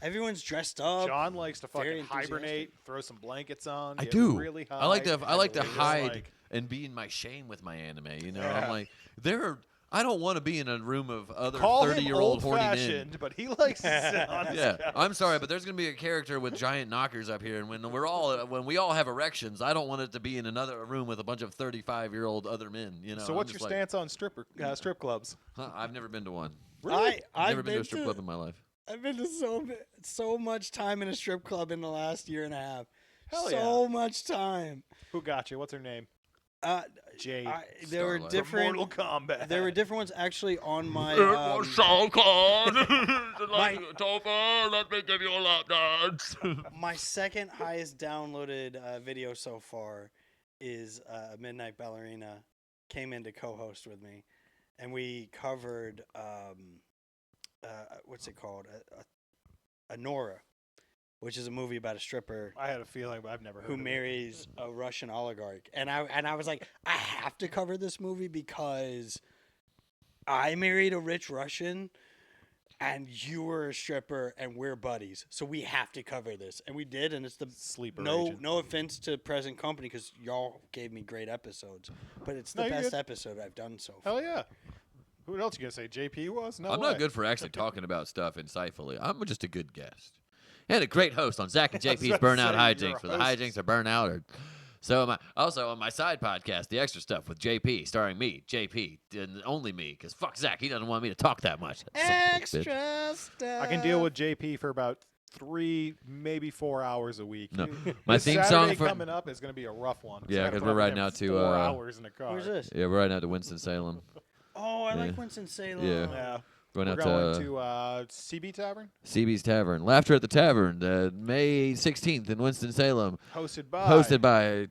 Everyone's dressed up. John likes to very fucking hibernate, enthusiastic. throw some blankets on. I get do. Really high. I like to. I like to and just, hide like, and be in my shame with my anime. You know, Yeah. I'm like I don't want to be in a room of other call 30-year-old him horny men. old-fashioned, but he likes to sit on his Yeah, couch. I'm sorry, but there's gonna be a character with giant knockers up here, and when we all have erections, I don't want it to be in another room with a bunch of 35-year-old other men. You know. So what's your stance on strip clubs? I've never been to one. Really? I've Never been to a strip club in my life. I've been to so much time in a strip club in the last year and a half. Hell so much time. Who got you? What's her name? Jade. There were Starlight. different. Mortal Kombat. There were different ones actually on my. Shao Kahn. Topher, let me give you a lap dance. My second highest downloaded video so far is Midnight Ballerina came in to co-host with me, and we covered what's it called? Nora, which is a movie about a stripper I had a feeling, but I've never heard who of it. marries a Russian oligarch. And I was like, I have to cover this movie because I married a rich Russian and you were a stripper and we're buddies. So we have to cover this. And we did, and it's the Sleeper no agent. no offense to present company because y'all gave me great episodes. But it's No, the you're best good. episode I've done so far. Hell yeah. Who else you gonna say? JP was? No I'm way. not good for actually talking about stuff insightfully. I'm just a good guest. And a great host on Zak and I was JP's about to Burnout say, you're Hijinks, a for the host. hijinks or burnout. Or so am I. Also on my side podcast, The Extra Stuff with JP, starring me, JP, and only me, because fuck Zach, he doesn't want me to talk that much. That son of a bitch. Extra stuff. I can deal with JP for about 3, maybe 4 hours a week. No. My This theme Saturday song for coming up is gonna be a rough one. Yeah, I gotta 'cause put we're up with riding him out to, 4 hours in a car. Where's this? yeah, we're riding out to Winston Salem. Oh, I Yeah. like Winston-Salem. Yeah. Yeah. Going We're out going to to CB Tavern, CB's Tavern, Laughter at the Tavern, May 16th in Winston Salem. hosted by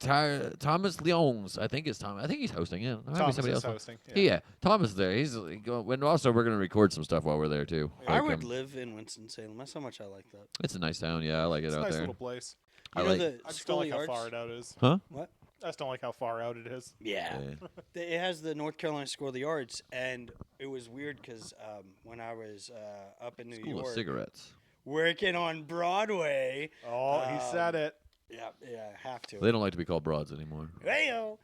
Thomas Leons. I think it's Tom. I think he's hosting it. Might be Thomas somebody is else. hosting. Yeah, Thomas is there. He's and also we're gonna record some stuff while we're there too. I Like, would live in Winston-Salem. That's how much I like that. It's a nice town. Yeah, I like it It's a out nice there. little place. I You know like. the I just School don't of like how Arts? far it out is. Huh? What? I just don't like how far out it is. Yeah. Yeah. It has the North Carolina School of the Arts, and it was weird because when I was up in New School of York cigarettes. working on Broadway. Oh, he said it. Yeah, I have to. They don't like to be called broads anymore. Heyo.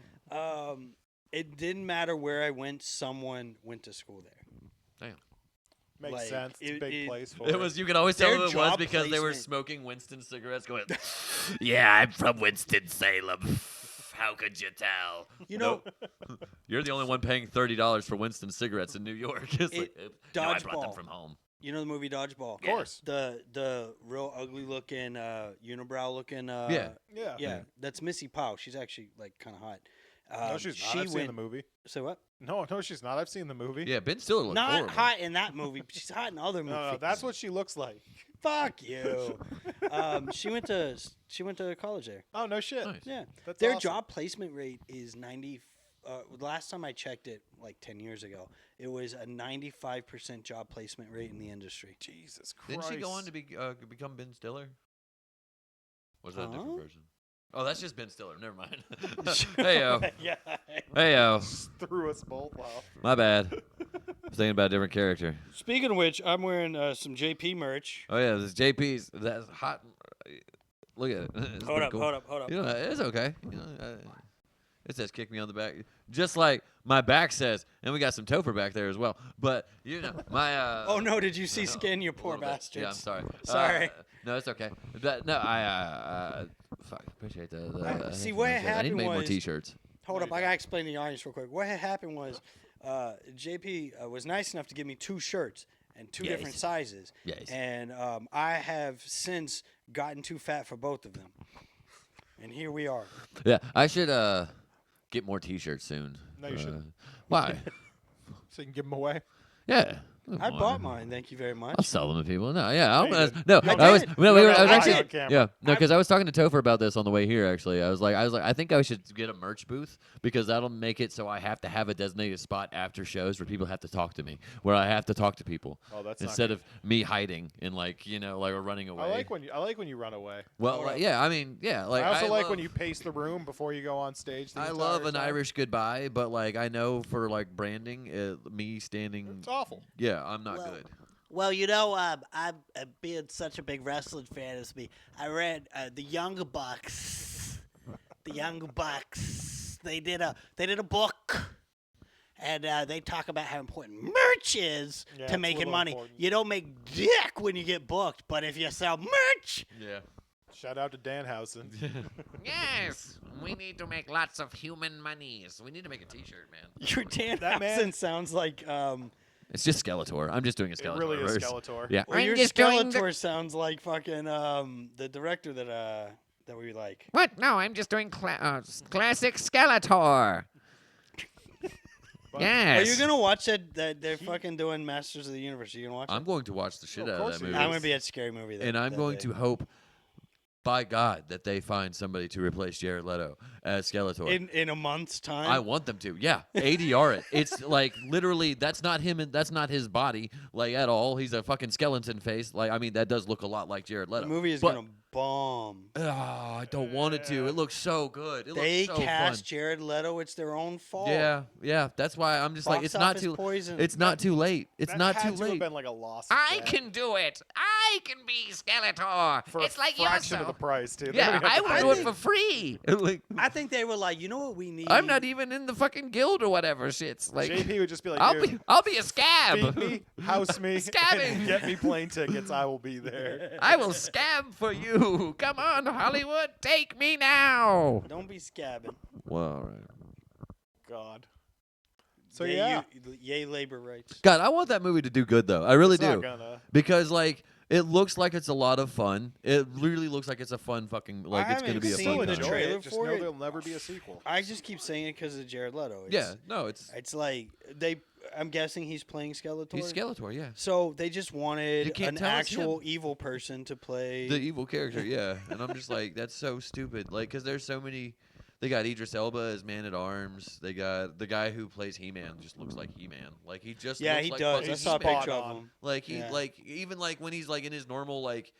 It didn't matter where I went, someone went to school there. Makes like, sense. It's a big it- place for It was. You can always tell Their who it was job because they were placement- smoking Winston cigarettes. Going, yeah, I'm from Winston Salem. How could you tell? You know, You're the only one paying $30 for Winston cigarettes in New York. It's like, no, I brought them Dodgeball. from home. you know the movie Dodgeball. Of course. The real ugly looking unibrow looking. Yeah. Yeah. Yeah, that's Missy Powell. She's actually like kind of hot. No, she's not. She I've seen went. the movie. So what? No, she's not. I've seen the movie. Yeah, Ben Stiller looked Not horrible. hot in that movie. But she's hot in other movies. No, that's what she looks like. Fuck you. She went to college there. Oh, no shit. Nice. Yeah. That's Their awesome. job placement rate is 90. Last time I checked it, like 10 years ago, it was a 95% job placement rate in the industry. Jesus Christ. Didn't she go on to become Ben Stiller? Was that a different Huh? person? Oh, that's just Ben Stiller. Never mind. Hey yo, yeah. hey yo. Threw us both off. My bad. I was thinking about a different character. Speaking of which, I'm wearing some JP merch. Oh yeah, this JP's. That's hot. Look at it. It's Hold pretty up, cool. hold up, hold up. You know, it's okay. You know, it says "kick me on the back," just like my back says, and we got some Topher back there as well. But you know, my. Oh no! Did you see no, skin? You a poor little bit. bastards. Yeah, I'm sorry. Sorry. No, it's okay. But no, I fuck, appreciate the. See, thank what you. I need to happened make more was- T-shirts. Hold up, I gotta explain to the audience real quick. What had happened was, JP was nice enough to give me 2 shirts and 2 different Yes. sizes. Yes. And I have since gotten too fat for both of them. And here we are. Yeah, I should get more T-shirts soon. No, you shouldn't. Why? So you can give them away. Yeah. I bought mine. Thank you very much. I'll sell them to people. No, yeah, you did. no. I I was did. no, You I was got actually live on camera. yeah, no, because I was talking to Topher about this on the way here. Actually, I was like, I think I should get a merch booth because that'll make it so I have to have a designated spot after shows where people have to talk to me, where I have to talk to people Oh, that's not instead good. of me hiding and like or running away. I like when you run away. Well, like, yeah, I mean, yeah, like I also like love, when you pace the room before you go on stage. the I entire love an time. Irish goodbye, but like I know for like branding, me standing. It's awful. Yeah, I'm not Well, good. Well, I'm being such a big wrestling fan as me. I read the Young Bucks. The Young Bucks. They did a book, and they talk about how important merch is Yeah, it's to a making little money. important. You don't make dick when you get booked, but if you sell merch, Yeah. Shout out to Danhausen. Yes, we need to make lots of human monies. We need to make a T-shirt, man. Your Dan That man- Housen sounds like It's just Skeletor. I'm just doing a It Skeletor. really is verse. Skeletor. Yeah. well, I'm your just doing Skeletor sounds like fucking the director that we like. What? No, I'm just doing classic Skeletor. But- Yes. Are you gonna watch that they're fucking doing Masters of the Universe? Are you gonna watch I'm it? going to watch the shit Of out of course that he movie. I'm gonna be at Scary Movie. And I'm going to hope, by God, that they find somebody to replace Jared Leto as Skeletor. in a month's time. I want them to. Yeah, ADR it. It's like literally that's not him and that's not his body like at all. He's a fucking skeleton face. Like I mean that does look a lot like Jared the Leto. movie is but, gonna bomb. I don't want it to. It looks so good. It They looks so cast fun. Jared Leto. It's their own fault. Yeah. That's why I'm just like Box it's not office too. poison. It's not too late. It's that not had too to have late. been like a loss. I can do it. I can be Skeletor. For it's a like fraction of the yourself. price, too. They Yeah, don't even I have will to do pay it for free. Like, I think they were like, you know what we need? I'm not even in the fucking guild or whatever shits. Like JP would just be like, I'll dude, be a scab. feed me, house me, Scabbing. and get me plane tickets. I will be there. I will scab for you. Come on, Hollywood, take me now. Don't be scabbing. well, all right. God. So yay, yeah, yay labor rights. God, I want that movie to do good though. I really it's not do. gonna. Because like it looks like it's a lot of fun. It really looks like it's a fun fucking like I it's gonna haven't be a seen fun Still the time. enjoy trailer it. Just for know it. there'll never be a sequel. I just keep saying it because of Jared Leto. It's, Yeah, no, it's It's like I'm guessing he's playing Skeletor. he's Skeletor, yeah. So they just You wanted can't an tell it's actual evil person to play. The evil character, yeah. And I'm just like, that's so stupid. Like, because there's so many. They got Idris Elba as Man at Arms. They got the guy who plays He-Man just looks like He-Man. Like he just yeah, looks he like does. fucking I saw a spot picture of on. him. Like he Yeah. like even like when he's like in his normal like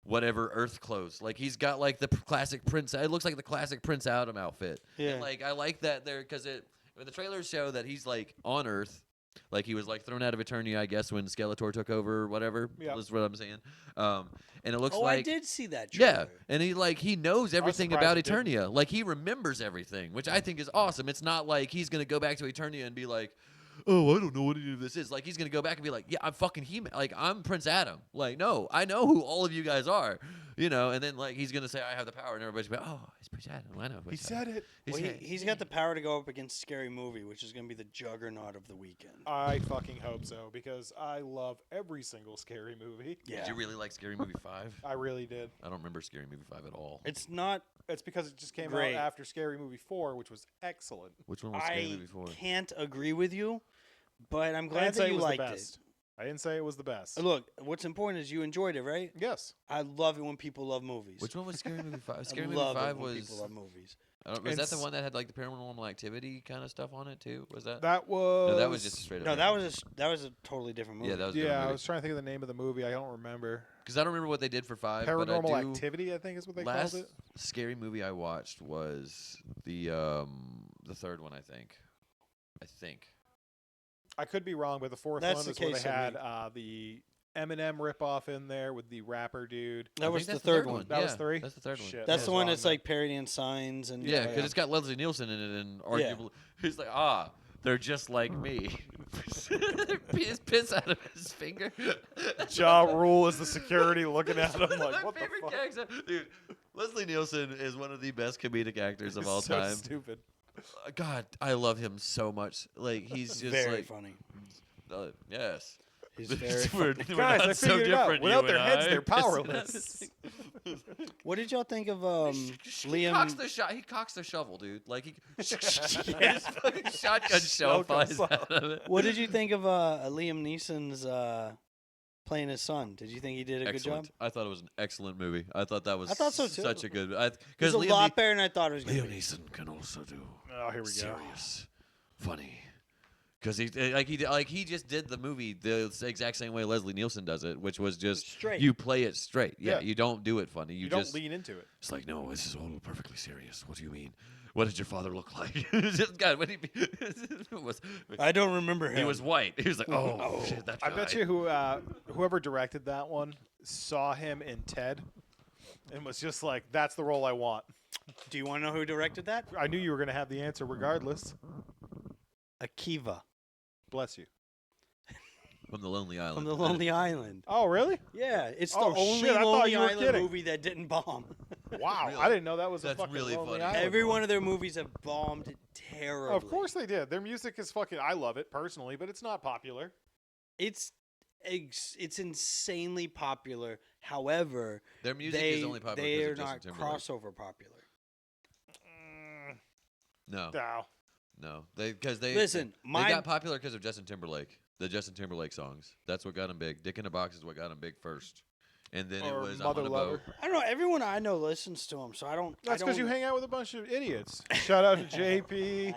whatever Earth clothes. Like he's got like the classic Prince. It looks like the classic Prince Adam outfit. Yeah. And, like I like that there because the trailers show that he's like on Earth. Like he was like thrown out of Eternia, I guess, when Skeletor took over or whatever. Yeah. Is what I'm saying. And it looks Oh, like I did see that. yeah, Trailer. and he knows everything surprised about he didn't. Eternia. Like he remembers everything, which I think is awesome. It's not like he's gonna go back to Eternia and be like, "Oh, I don't know what any of this is." Like he's gonna go back and be like, "Yeah, I'm fucking He-Man. Like I'm Prince Adam. Like no, I know who all of you guys are, you know." And then like he's gonna say, "I have the power," and everybody's gonna be, "Oh, it's Prince Adam. I know." He Prince said Adam." it. Well, He's- he's got the power to go up against Scary Movie, which is going to be the juggernaut of the weekend. I fucking hope so because I love every single scary movie. Yeah. Did you really like Scary Movie 5? I really did. I don't remember Scary Movie 5 at all. It's not. It's because it just came Great. out after Scary Movie 4, which was excellent. Which one was Scary I Movie 4? can't agree with you, but I'm I glad didn't say that it you was liked the it. best. I didn't say it was the best. Look, what's important is you enjoyed it, right? Yes. I love it when people love movies. Which one was Scary Movie 5? Scary I Movie love 5 it when was. people love movies. Was that the It's- one that had like the paranormal activity kind of stuff on it too? Was that? That was. No, that was just straight up. No, that was a totally different movie. Yeah, that was. Yeah, I was trying to think of the name of the movie. I don't remember. Because I don't remember what they did for 5. but I Paranormal do, Activity, I think is what they last called it. scary movie I watched was the third one. I think. I could be wrong, but the fourth That's one the is where they case of had me. the Eminem ripoff in there with the rapper dude. That I was think the that's third one. That was Yeah, 3? That's the third one. Shit. That's I the was one wrong that's then. like parodying Signs and Yeah, because it's got Leslie Nielsen in it, and arguably he's like, they're just like me. His piss out of his finger. Ja Rule is the security looking at him like, My what the favorite fuck? character, dude. Leslie Nielsen is one of the best comedic actors of It's all so time. stupid. God, I love him so much. Like he's just very like, funny. yes. He's very we're, funny. we're Guys, not I so figured it out. different. Without you their and heads, I. they're powerless. What did y'all think of He cocks Liam? the shot. He cocks the shovel, dude. Like he, his fucking shotgun shell flies out of it. What did you think of Liam Neeson's playing his son? Did you think he did a Excellent. good job? I thought it was an excellent movie. I thought that was I thought so, too. such a good. It's Because a lot better than I thought it was going Liam to be. Neeson can also do Oh, here we go. serious, funny Because he just did the movie the exact same way Leslie Nielsen does it, which was just Straight. you play it straight. Yeah, Yeah. you don't do it funny. You just don't lean into it. It's like, no, this is all perfectly serious. What do you mean? What did your father look like? Just God, what did he was? I don't remember him. He was white. He was like, oh, shit, that guy. I bet you whoever directed that one saw him in Ted and was just like, that's the role I want. Do you want to know who directed that? I knew you were going to have the answer regardless. Akiva Bless you. From the Lonely Island. from the Lonely Island. Oh, really? Yeah, it's the Oh, only shit, I thought Lonely you were Island kidding. movie that didn't bomb. Wow. Really? I didn't know that was a That's fucking really Lonely funny. Island Every one. one of their movies have bombed terribly. Of course they did. Their music is fucking. I love it personally, but it's not popular. It's insanely popular. However, Their music they is only popular they because are of not Justin Timberlake. crossover popular. No, No. because they Listen, they my got popular because of Justin Timberlake. The Justin Timberlake songs. That's what got him big. Dick in a Box is what got him big first, and then Or it was Mother I'm on a Lover. boat. I don't know. Everyone I know listens to him, so I don't. That's because because you hang out with a bunch of idiots. Shout out to JP,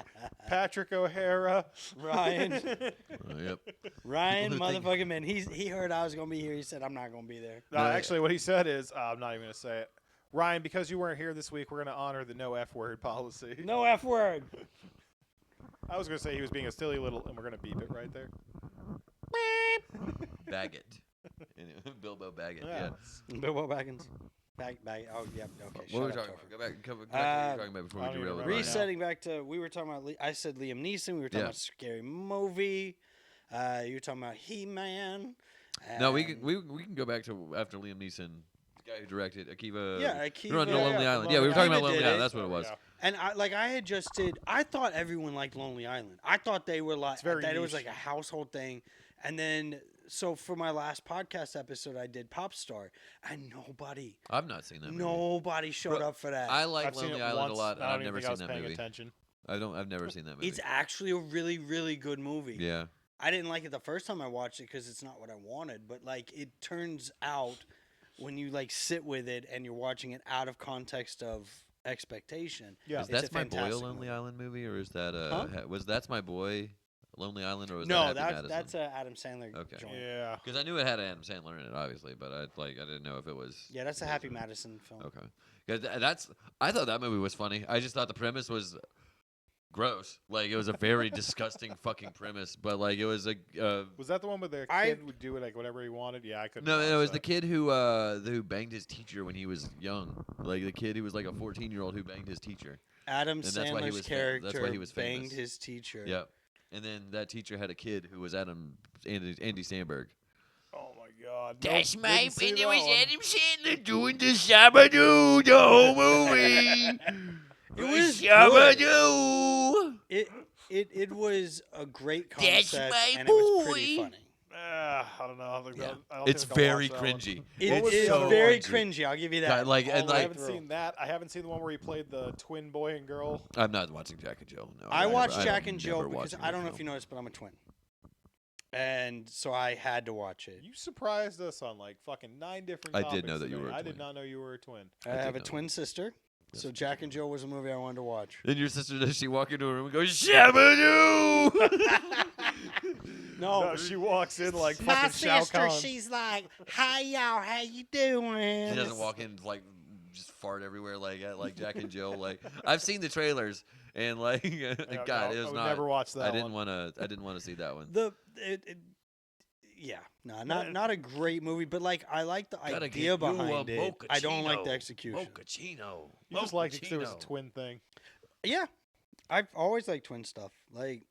Patrick O'Hara. Ryan, Yep. Ryan, People who think- motherfucking man. He heard I was gonna be here. He said I'm not gonna be there. No, actually, what he said is, I'm not even going to say it. Ryan, because you weren't here this week, we're going to honor the no F word policy. No F word. I was going to say he was being a silly little, and we're going to beep it right there. Baggett. Bilbo Baggett. Yeah. Bilbo Baggins. Bag. Oh yeah. Okay. What were we shut up, talking Topher. about? Go back to what you were talking about before I we don't even derailed it. remember. Ryan. Resetting back to we were talking about. I said Liam Neeson. We were talking Yeah. about Scary Movie. You were talking about He-Man. No, we and- can go back to after Liam Neeson, the guy who directed Akiva. Yeah, We were on Akiva. the Lonely Yeah, Island. Yeah, we were Lonely talking about Island. Lonely Did Island. it. That's what it was. Yeah. And I had just did. I thought everyone liked Lonely Island. I thought they were like It's very that. It was niche. like a household thing. And then so for my last podcast episode, I did Pop Star, and I've not seen that movie. nobody showed Bro, up for that. I like I've seen Lonely it Island once. a lot, and I I've don't even never think I was seen that paying movie. attention. I've never seen that movie. It's actually a really, really good movie. Yeah. I didn't like it the first time I watched it because it's not what I wanted. But like, it turns out when you like sit with it and you're watching it out of context of expectation. Yeah. Is it's a That's My Boy a fantastic Lonely movie. Island movie, or is that Huh? was That's My Boy Lonely Island, or was No, that Happy that's Madison? a Adam Sandler Okay. joint. Yeah. Because I knew it had Adam Sandler in it, obviously, but I didn't know if it was. Yeah, that's a Happy Madison film. Okay. 'Cause I thought that movie was funny. I just thought the premise was gross. Like it was a very disgusting fucking premise, but like it was a. Was that the one where the I- kid would do it like whatever he wanted? Yeah, I couldn't. No, watch it was that. the kid who banged his teacher when he was young. Like the kid who was like a 14-year-old who banged his teacher. Adam And that's why he Sandler's was character that's why he was banged famous. his teacher. Yep. And then that teacher had a kid who was Andy Samberg. Oh my god. That's Nope, my didn't see opinion. It that was one. Adam Sandler doing the Shabadoo, the whole movie. It was Shabadoo. It was a great That's concept my and it was pretty boy. funny. I don't know. I don't It's think I'll very watch that one. cringy. It What was is the other very one? cringy. I'll give you that. God, like and All the I way like haven't through. seen that. I haven't seen the one where he played the twin boy and girl. I'm not watching Jack and Jill. No, I watched never- Jack I'm and Jill never because watching I that don't know if film. you noticed, but I'm a twin, and so I had to watch it. You surprised us on like fucking 9 different. I did topics know that you today. were a I did twin. not know you were a twin. I did have a know twin sister, That's so Jack and Jill was a movie I wanted to watch. Then your sister, does she walk into a room and go Shabadoo? No, No, she walks in like My fucking Shao sister, Kahn. she's like, "Hey y'all, how you doing?" She doesn't walk in like just fart everywhere like Jack and Jill. Like I've seen the trailers and like Yeah, God, no, it I was would not. never watch that I didn't one. want to. I didn't want to see that one. Yeah, no, not a great movie, but like I like the Gotta idea get you a behind it. I don't like the mochaccino. execution. Mochaccino. You just liked it because it was a Mochaccino. twin thing. Yeah, I've always liked twin stuff. Like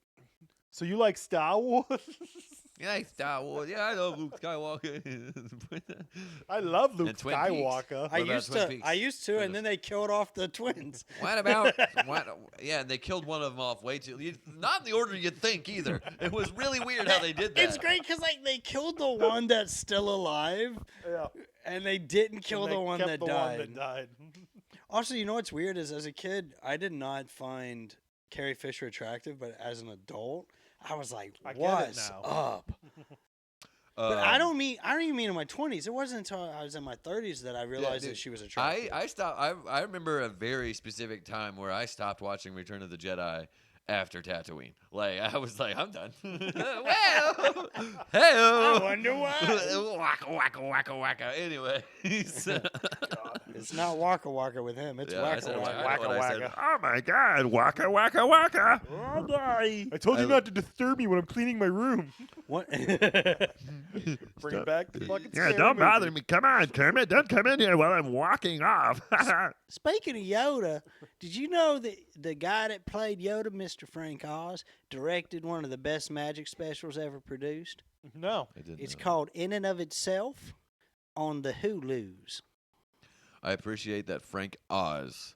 So you like Star Wars? Yeah, like Star Wars. Yeah, I love Luke Skywalker. I love Luke And Twin Peaks. Skywalker. What about Twin Peaks? I used to, and then they killed off the twins. What about? Yeah, and they killed one of them off way too. Not in the order you'd think either. It was really weird how they did that. It's great because like they killed the one that's still alive, Yeah. and they didn't kill And they the one kept that the died. One that died. Also, you know what's weird is as a kid, I did not find Carrie Fisher attractive, but as an adult, I was like, I get it "What's now." up?" But I don't even mean in my 20s. It wasn't until I was in my 30s that I realized dude, that she was attractive. I stopped. I remember a very specific time where I stopped watching Return of the Jedi, after Tatooine. Like, I was like, I'm done. Well, hey-o. I wonder why. Waka, waka, waka, waka. Anyway. It's not Waka Waka with him. It's Yeah, I Waka said, Waka. I know what I said. Waka. Oh, my God. Waka, waka, waka. I'll die. I told you I- not to disturb me when I'm cleaning my room. What? Bring back the fucking Yeah, scary don't movie. bother me. Come on, Kermit. Don't come in here while I'm walking off. Speaking of Yoda, did you know that the guy that played Yoda, Mr. Frank Oz, directed one of the best magic specials ever produced? No. It's called In and of Itself on the Hulus. I appreciate that Frank Oz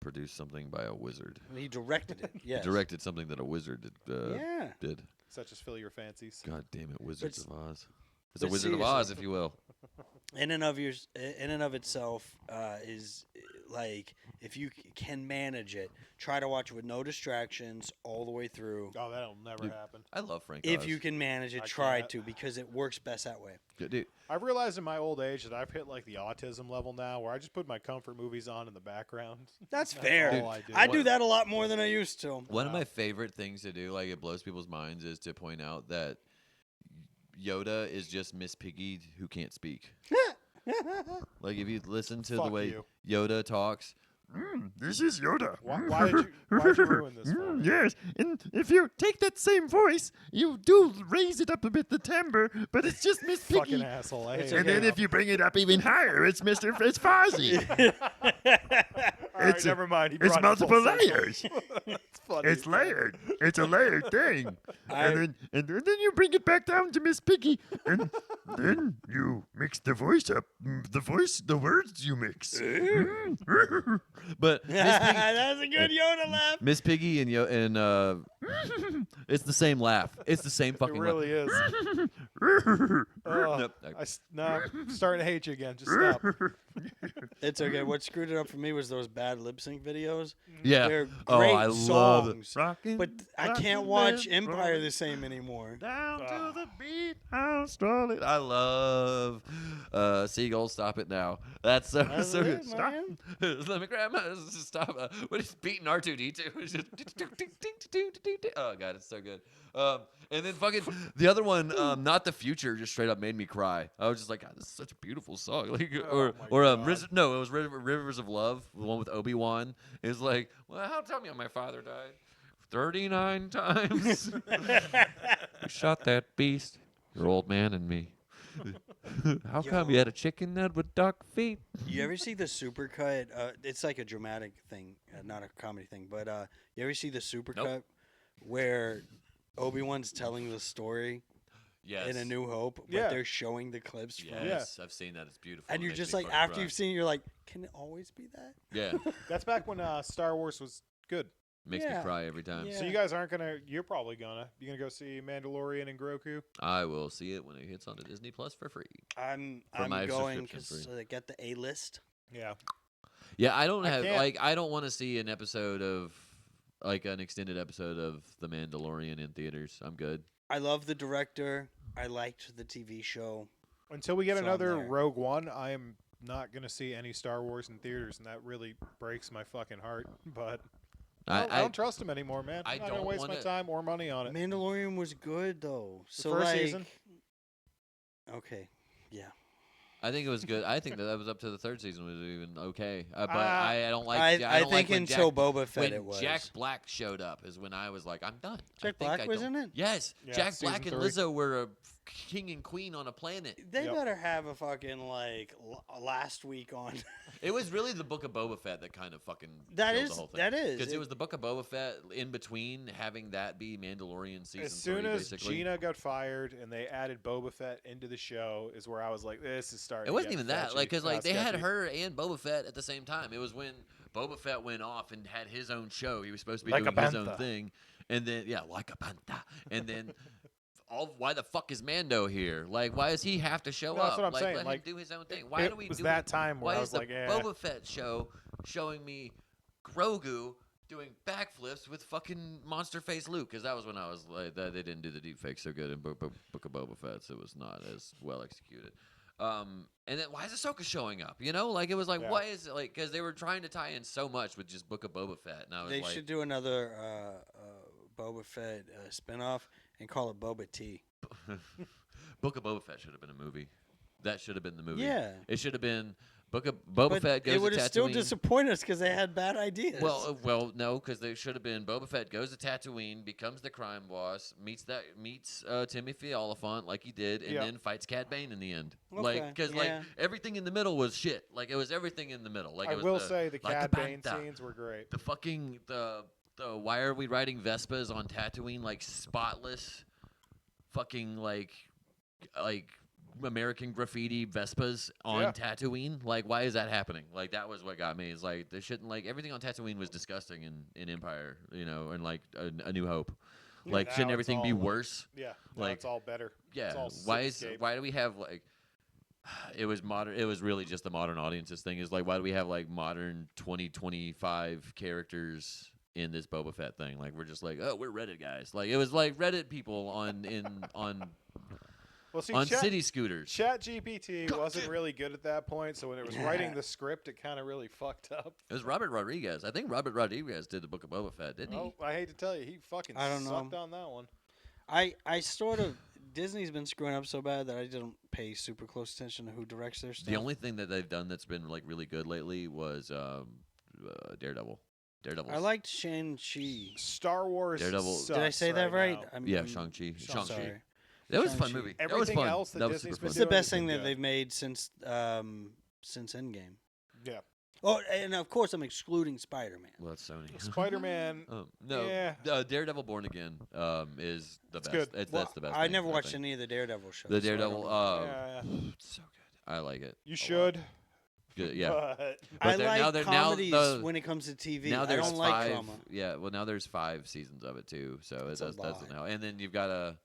produced something by a wizard. He directed it. Yes. Directed something that a wizard Yeah. did. Such as fill your fancies. God damn it, Wizards But- of Oz. It's a but Wizard of seriously. Oz, if you will. In and of itself is like, if you can manage it, try to watch it with no distractions all the way through. Oh, that'll never Dude. happen. I love Frank If Oz. you can manage it, I try can't. to, because it works best that way. Dude, I've realized in my old age that I've hit like the autism level now, where I just put my comfort movies on in the background. That's That's fair. all I do. I do that a lot more than I used to. one of Wow. my favorite things to do, like it blows people's minds, is to point out that Yoda is just Miss Piggy who can't speak. Like if you listen to the Fuck way you. Yoda talks, this is Yoda. Why'd you ruin this for me? Yes, and if you take that same voice, you do raise it up a bit, the timbre, but it's just Miss Fucking Piggy. asshole. I It's hate And okay. then if you bring it up even higher, it's Mr. It's Fozzie. All right, it's never mind. He it's brought it full multiple circle. layers. It's funny. It's layered. It's a layered thing. I- And then you bring it back down to Miss Piggy, and then you mix the voice up. The words you mix. But Miss Piggy, That's a good Yoda laugh. Miss Piggy and it's the same laugh. It's the same It fucking really is. laugh. Oh, Nope. no, I'm starting to hate you again. Just stop. It's okay. What screwed it up for me was those bad lip sync videos. Yeah. They're Oh, great I love it. songs, Rockin', but I can't rockin' watch man, Empire rockin'. the same anymore. Down Ah. to the beat, I'll stroll it. I love Seagull. Stop it now. That's so That's so good. it, Stop. man. Let me grab my stop. What is beating R2D2? Oh god, it's so good. And then fucking the other one, Not the Future, just straight up made me cry. I was just like, God, this is such a beautiful song. Like, Oh my God. no, it was Rivers of Love, the one with Obi-Wan. It was like, well, tell me how my father died. 39 times. You shot that beast, your old man and me. How come you had a chicken head with duck feet? You ever see the supercut? It's like a dramatic thing, not a comedy thing. But you ever see the supercut where Obi-Wan's telling the story Yes. in A New Hope, but Yeah. they're showing the clips from it? Yes, I've seen that. It's beautiful. And It you're makes just me like, fucking after cry. you've seen it, you're like, can it always be that? Yeah, That's back when Star Wars was good. makes me Yeah. cry every time. Yeah. So you guys aren't gonna. You're probably gonna. You gonna go see Mandalorian and Grogu? I will see it when it hits onto Disney Plus for free. I'm For my going subscription because I get the A list. Yeah. Yeah, I don't I have can't- like I don't want to see an episode of like an extended episode of The Mandalorian in theaters. I'm good. I love the director. I liked the TV show. Until we get So I'm another there. Rogue One, I am not gonna see any Star Wars in theaters, and that really breaks my fucking heart. But I don't trust him anymore, man. I I'm not gonna don't waste my wanna- time or money on it. Mandalorian was good though. So first like, season. okay, yeah. I think it was good. I think that was up to the third season was even okay. But Ah, I don't like. I don't think like when until Jack, Boba Fett when it was. Jack Black showed up is when I was like, I'm done. Jack I think Black I was don't- in it? Yes, Yeah, Jack season Black and 3. Lizzo were a king and queen on a planet. They Yep. better have a fucking like last week on. It was really the Book of Boba Fett that kind of fucking That killed is- the whole thing. that is. because It- it was the Book of Boba Fett in between having that be Mandalorian season As soon 3, as basically. Gina got fired and they added Boba Fett into the show, is where I was like, this is starting. It to wasn't get even that, sketchy. like, because like they had Sketchy. her and Boba Fett at the same time. It was when Boba Fett went off and had his own show. He was supposed to be Like a doing his own panther. thing, and then like a panther, and then. Why the fuck is Mando here? Like, why does he have to show No, up? that's what I'm like, saying. let Like, him do his own thing. Why it do we was do that time where Why I is was the like, eh. Boba Fett show showing me Grogu doing backflips with fucking monster face Luke? Because that was when I was like, they didn't do the deep fake so good in Book of Boba Fett, so it was not as well executed. And then why is Ahsoka showing up? You know, like it was like, Yeah. why is it like? Because they were trying to tie in so much with just Book of Boba Fett, and I was They like, should do another Boba Fett spinoff and call it Boba Tea. Book of Boba Fett should have been a movie. That should have been the movie. Yeah. It should have been Book of Boba But Fett goes it to would have still Tatooine. disappointed us because they had bad ideas. Well, no, because they should have been Boba Fett goes to Tatooine, becomes the crime boss, meets Timothy Oliphant like he did, and Yeah. then fights Cad Bane in the end. Okay, Like, because yeah. like everything in the middle was shit. Like it was everything in the middle. Like I it was will say the like Cad the Bane Bantha. scenes were great. The fucking the why are we riding Vespas on Tatooine like spotless, fucking like American graffiti Vespas on Yeah. Tatooine? Like, why is that happening? Like, that was what got me. Is like they shouldn't like everything on Tatooine was disgusting in Empire, you know, and like a New Hope. Like, Now shouldn't it's everything be all, like, worse? Yeah, now Like, it's all better. Yeah. It's all Why do we have like? It was modern. It was really just the modern audiences thing. Is like, why do we have like modern 2025 characters in this Boba Fett thing? Like, we're just like, oh, we're Reddit guys. Like, it was like Reddit people on Well, see, city scooters. Chat GPT God wasn't damn. really good at that point, so when it was writing the script, it kind of really fucked up. It was Robert Rodriguez. I think Robert Rodriguez did the Book of Boba Fett, didn't he? Oh, I hate to tell you, he fucking I don't know. sucked on that one. I sort of Disney's been screwing up so bad that I didn't pay super close attention to who directs their stuff. The only thing that they've done that's been like really good lately was Daredevil. I liked Shang-Chi. Star Wars. Daredevil. Sucks Did I say that right? now. Yeah, Shang-Chi. Shang-Chi. Sorry. That was a fun Shang-Chi. movie. That was Everything fun. else that that was Disney's super been It's fun. the doing best has been thing that good. they've made since Endgame. Yeah. Oh, and of course I'm excluding Spider-Man. Well, that's Sony. Spider-Man. No, Yeah. Daredevil Born Again is the best. good. That's the best. I thing, never watched think. any of the Daredevil shows. The so I don't Daredevil. know. Yeah. It's so good. I like it. You a lot. should. Good. Yeah. But I they're- like now they're- now comedies the- when it comes to TV. Now I there's don't like 5. drama. Yeah. Well, now there's 5 seasons of it too. So That's a that's lot. now. And then you've got to.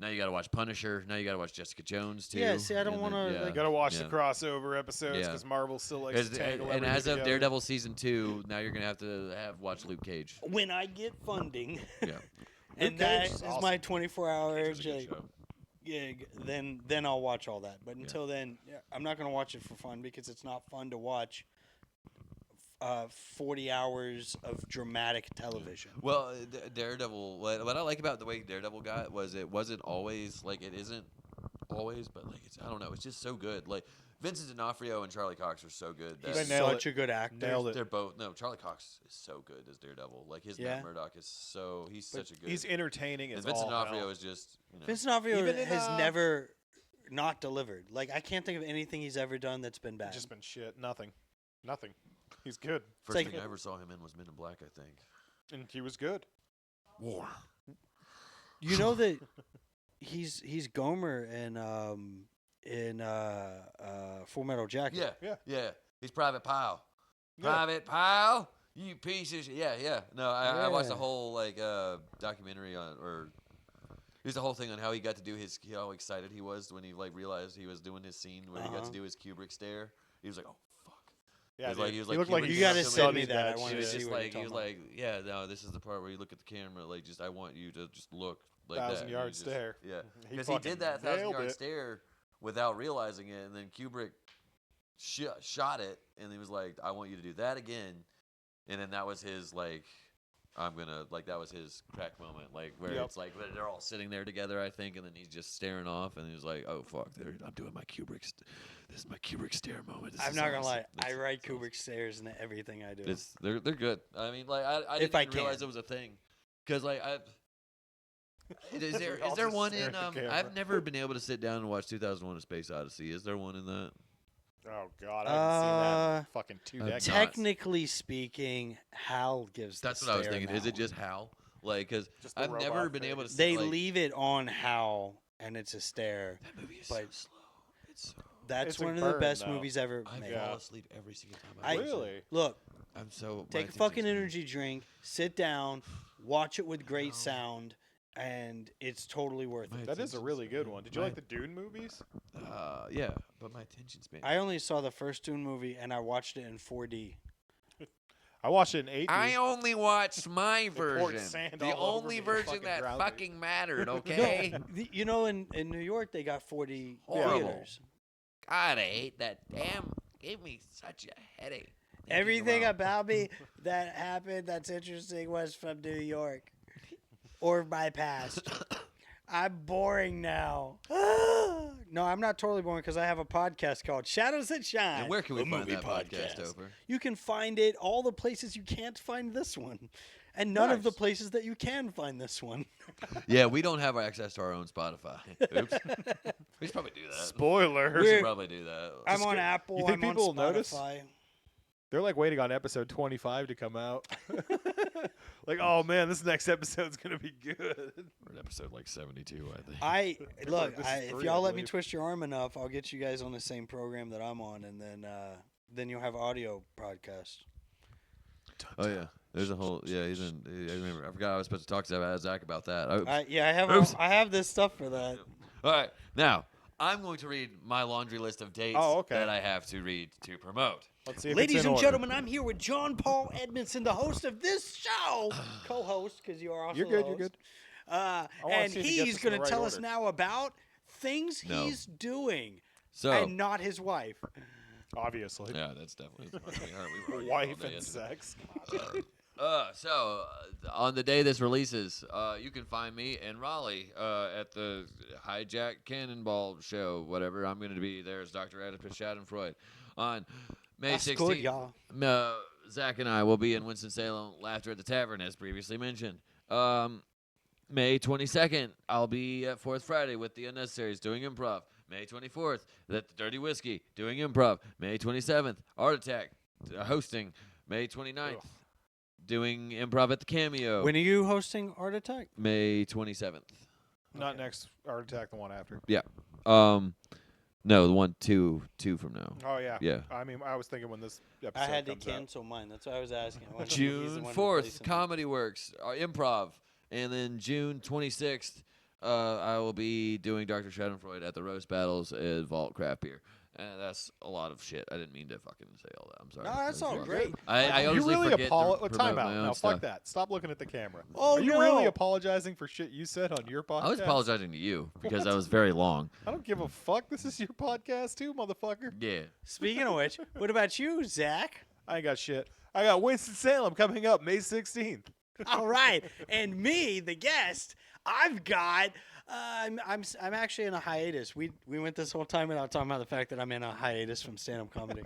Now you got to watch Punisher. Now you got to watch Jessica Jones too. Yeah, see, I don't and then- wanna, yeah, like- you gotta watch yeah. the crossover episodes Yeah. because Marvel still likes to tangle And everything as of together. Daredevil season 2, now you're gonna have to watch Luke Cage. When I get funding, Yeah. and Luke that Cage is is awesome. my 24-hour It's a good show. gig, then I'll watch all that. But until then, I'm not gonna watch it for fun because it's not fun to watch 40 hours of dramatic television. Well, Daredevil. What I like about the way Daredevil got was it wasn't always like it isn't always, but like it's I don't know. It's just so good. Like Vincent D'Onofrio and Charlie Cox are so good. He's that- They nailed such a good actor. Nailed it. They're both no. Charlie Cox is so good as Daredevil. Like his Yeah. Matt Murdock is so he's such a good. He's entertaining and as Vincent all D'Onofrio hell. is just Vincent D'Onofrio Even in, has never not delivered. Like I can't think of anything he's ever done that's been bad. just been shit. Nothing. He's good, first like- thing I ever saw him in was Men in Black. I think. and he was good. War. You know that he's Gomer in Full Metal Jacket. Yeah. He's Private Pile. Yeah. Private Pile. You piece of shit. Yeah. No, I watched the Yeah. whole documentary on or. Here's the whole thing on how he got to do how excited he was when he realized he was doing his scene where he got to do his Kubrick stare. He was like, "Oh fuck!" Yeah, He was like- dude. he was He like looked like Kubrick he You gotta studied send me that that. I shit. want He to was see just what like you're he was talking like, "Yeah, no, this is the part where you look at the camera, like just I want you to just look like 1,000-yard that." And he stare. Yeah, He because he fucking did that nailed 1,000-yard it. stare without realizing it, and then Kubrick shot it, and he was like, "I want you to do that again," and then that was his like. I'm gonna like that was his crack moment, like where Yep. it's like they're all sitting there together, I think, and then he's just staring off, and he's like, "Oh fuck, I'm doing my Kubrick. This is my Kubrick stare moment." This I'm is not gonna awesome. lie. I This- write this is Kubrick stares in everything I do. they're good. I mean, like I If didn't I even realize can. it was a thing, because like is there We all is there just one stare in at the camera. I've never been able to sit down and watch 2001: A Space Odyssey. Is there one in that? Oh God, I haven't seen that in fucking 2 decades. Tech- Technically speaking, Hal gives. That's the what I was stare thinking. Is now. it just Hal? Like, because Just the I've never robot been able to. face. They like, leave it on Hal, and it's a stare. That movie is but- so slow. It's so. That's It's a one of the burn, best though. movies ever I made. Yeah. fall asleep every single time. I- watch it. Really? Look, I'm so. take a fucking energy drink, sit down, watch it with great sound, and it's totally worth My it. That is a attention really good span- one. Did you my- like the Dune movies? Yeah, but my attention span. I only saw the first Dune movie, and I watched it in 4D. I watched it in 8D. I only watched my poured version. sand The all over only me, version fucking that drowned me. fucking mattered, okay? You know, in New York, they got 4D Horrible. theaters. God, I hate that. Damn, gave me such a headache. thinking Everything about- about me that happened that's interesting was from New York or my past. I'm boring now. No, I'm not totally boring because I have a podcast called Shadows That Shine. And where can we a find movie that podcast, Topher? You can find it all the places you can't find this one. And none of the Nice. places that you can find this one. Yeah, we don't have access to our own Spotify. Oops. We should probably do that. Spoilers. We We're- should probably do that. I'm on Apple. You think I'm people on will notice? Spotify. They're like waiting on episode 25 to come out. Like, oh man, this next episode's gonna be good. We're at episode like 72, I think. Look. This is If 3, y'all I let me believe. twist your arm enough, I'll get you guys on the same program that I'm on, and then you'll have audio podcast. Oh yeah, there's a whole he's in. I remember. I forgot I was supposed to talk to Zach about that. Oops. I have this stuff for that. All right, now I'm going to read my laundry list of dates Oh, okay. that I have to read to promote. Let's see if Ladies it's in and order. gentlemen, I'm here with John Paul Edmundson, the host of this show, co-host because you are also You're the good. You're host. good. wanna And see if he gets he's this in going the to right tell us order. now about things No. he's doing So and not his wife. Obviously. yeah, that's definitely we Wife and sex. On the day this releases, you can find me in Raleigh at the Hijack Cannonball show, whatever. I'm going to be there as Dr. Oedipus Schadenfreude on May That's 16th. good, y'all. Zach and I will be in Winston-Salem, Laughter at the Tavern, as previously mentioned. May 22nd, I'll be at Fourth Friday with the Unnecessaries doing improv. May 24th, at the Dirty Whiskey doing improv. May 27th, Art Attack hosting. May 29th, Ugh. doing improv at the Cameo. When are you hosting Art Attack? May 27th. Not next Art Attack, the one after. No, the one two from now. Oh yeah. Yeah. I mean, I was thinking when this episode I had to comes out. cancel mine. That's why I was asking. I wanted to see if he's the June one 4th, replacing me. Comedy Works, improv. And then June 26th, I will be doing Dr. Schadenfreude at the Roast Battles at Vault Craft Beer. And that's a lot of shit. I didn't mean to fucking say all that. I'm sorry. No, that's a all lot. great. I you usually really forget to apologize. promote Time out. my own No, stuff. fuck that. Stop looking at the camera. Oh, Are you really no. apologizing for shit you said on your podcast? I was apologizing to you because I was very long. I don't give a fuck. This is your podcast too, motherfucker. Yeah. Speaking of which, what about you, Zach? I ain't got shit. I got Winston-Salem coming up May 16th. All right, and me, the guest, I've got. I'm actually in a hiatus. We went this whole time without talking about the fact that I'm in a hiatus from stand-up comedy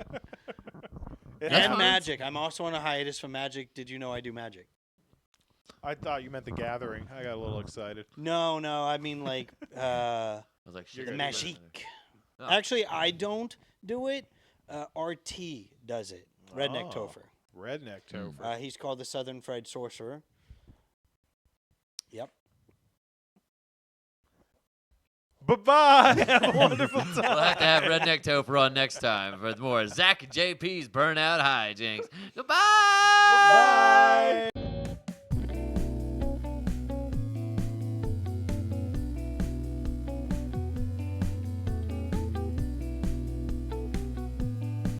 It and happens. magic. I'm also on a hiatus from magic. Did you know I do magic? I thought you meant The Gathering. I got a little excited. No, I mean like I was like, shit. the gonna do magic. Oh. Actually, I don't do it. RT does it. Redneck Oh. Topher. Redneck Topher. He's called the Southern Fried Sorcerer. Yep. Bye-bye. Have a wonderful time. We'll have to have Redneck Topher on next time for more Zach and JP's Burnout Hijinks. Goodbye. Bye.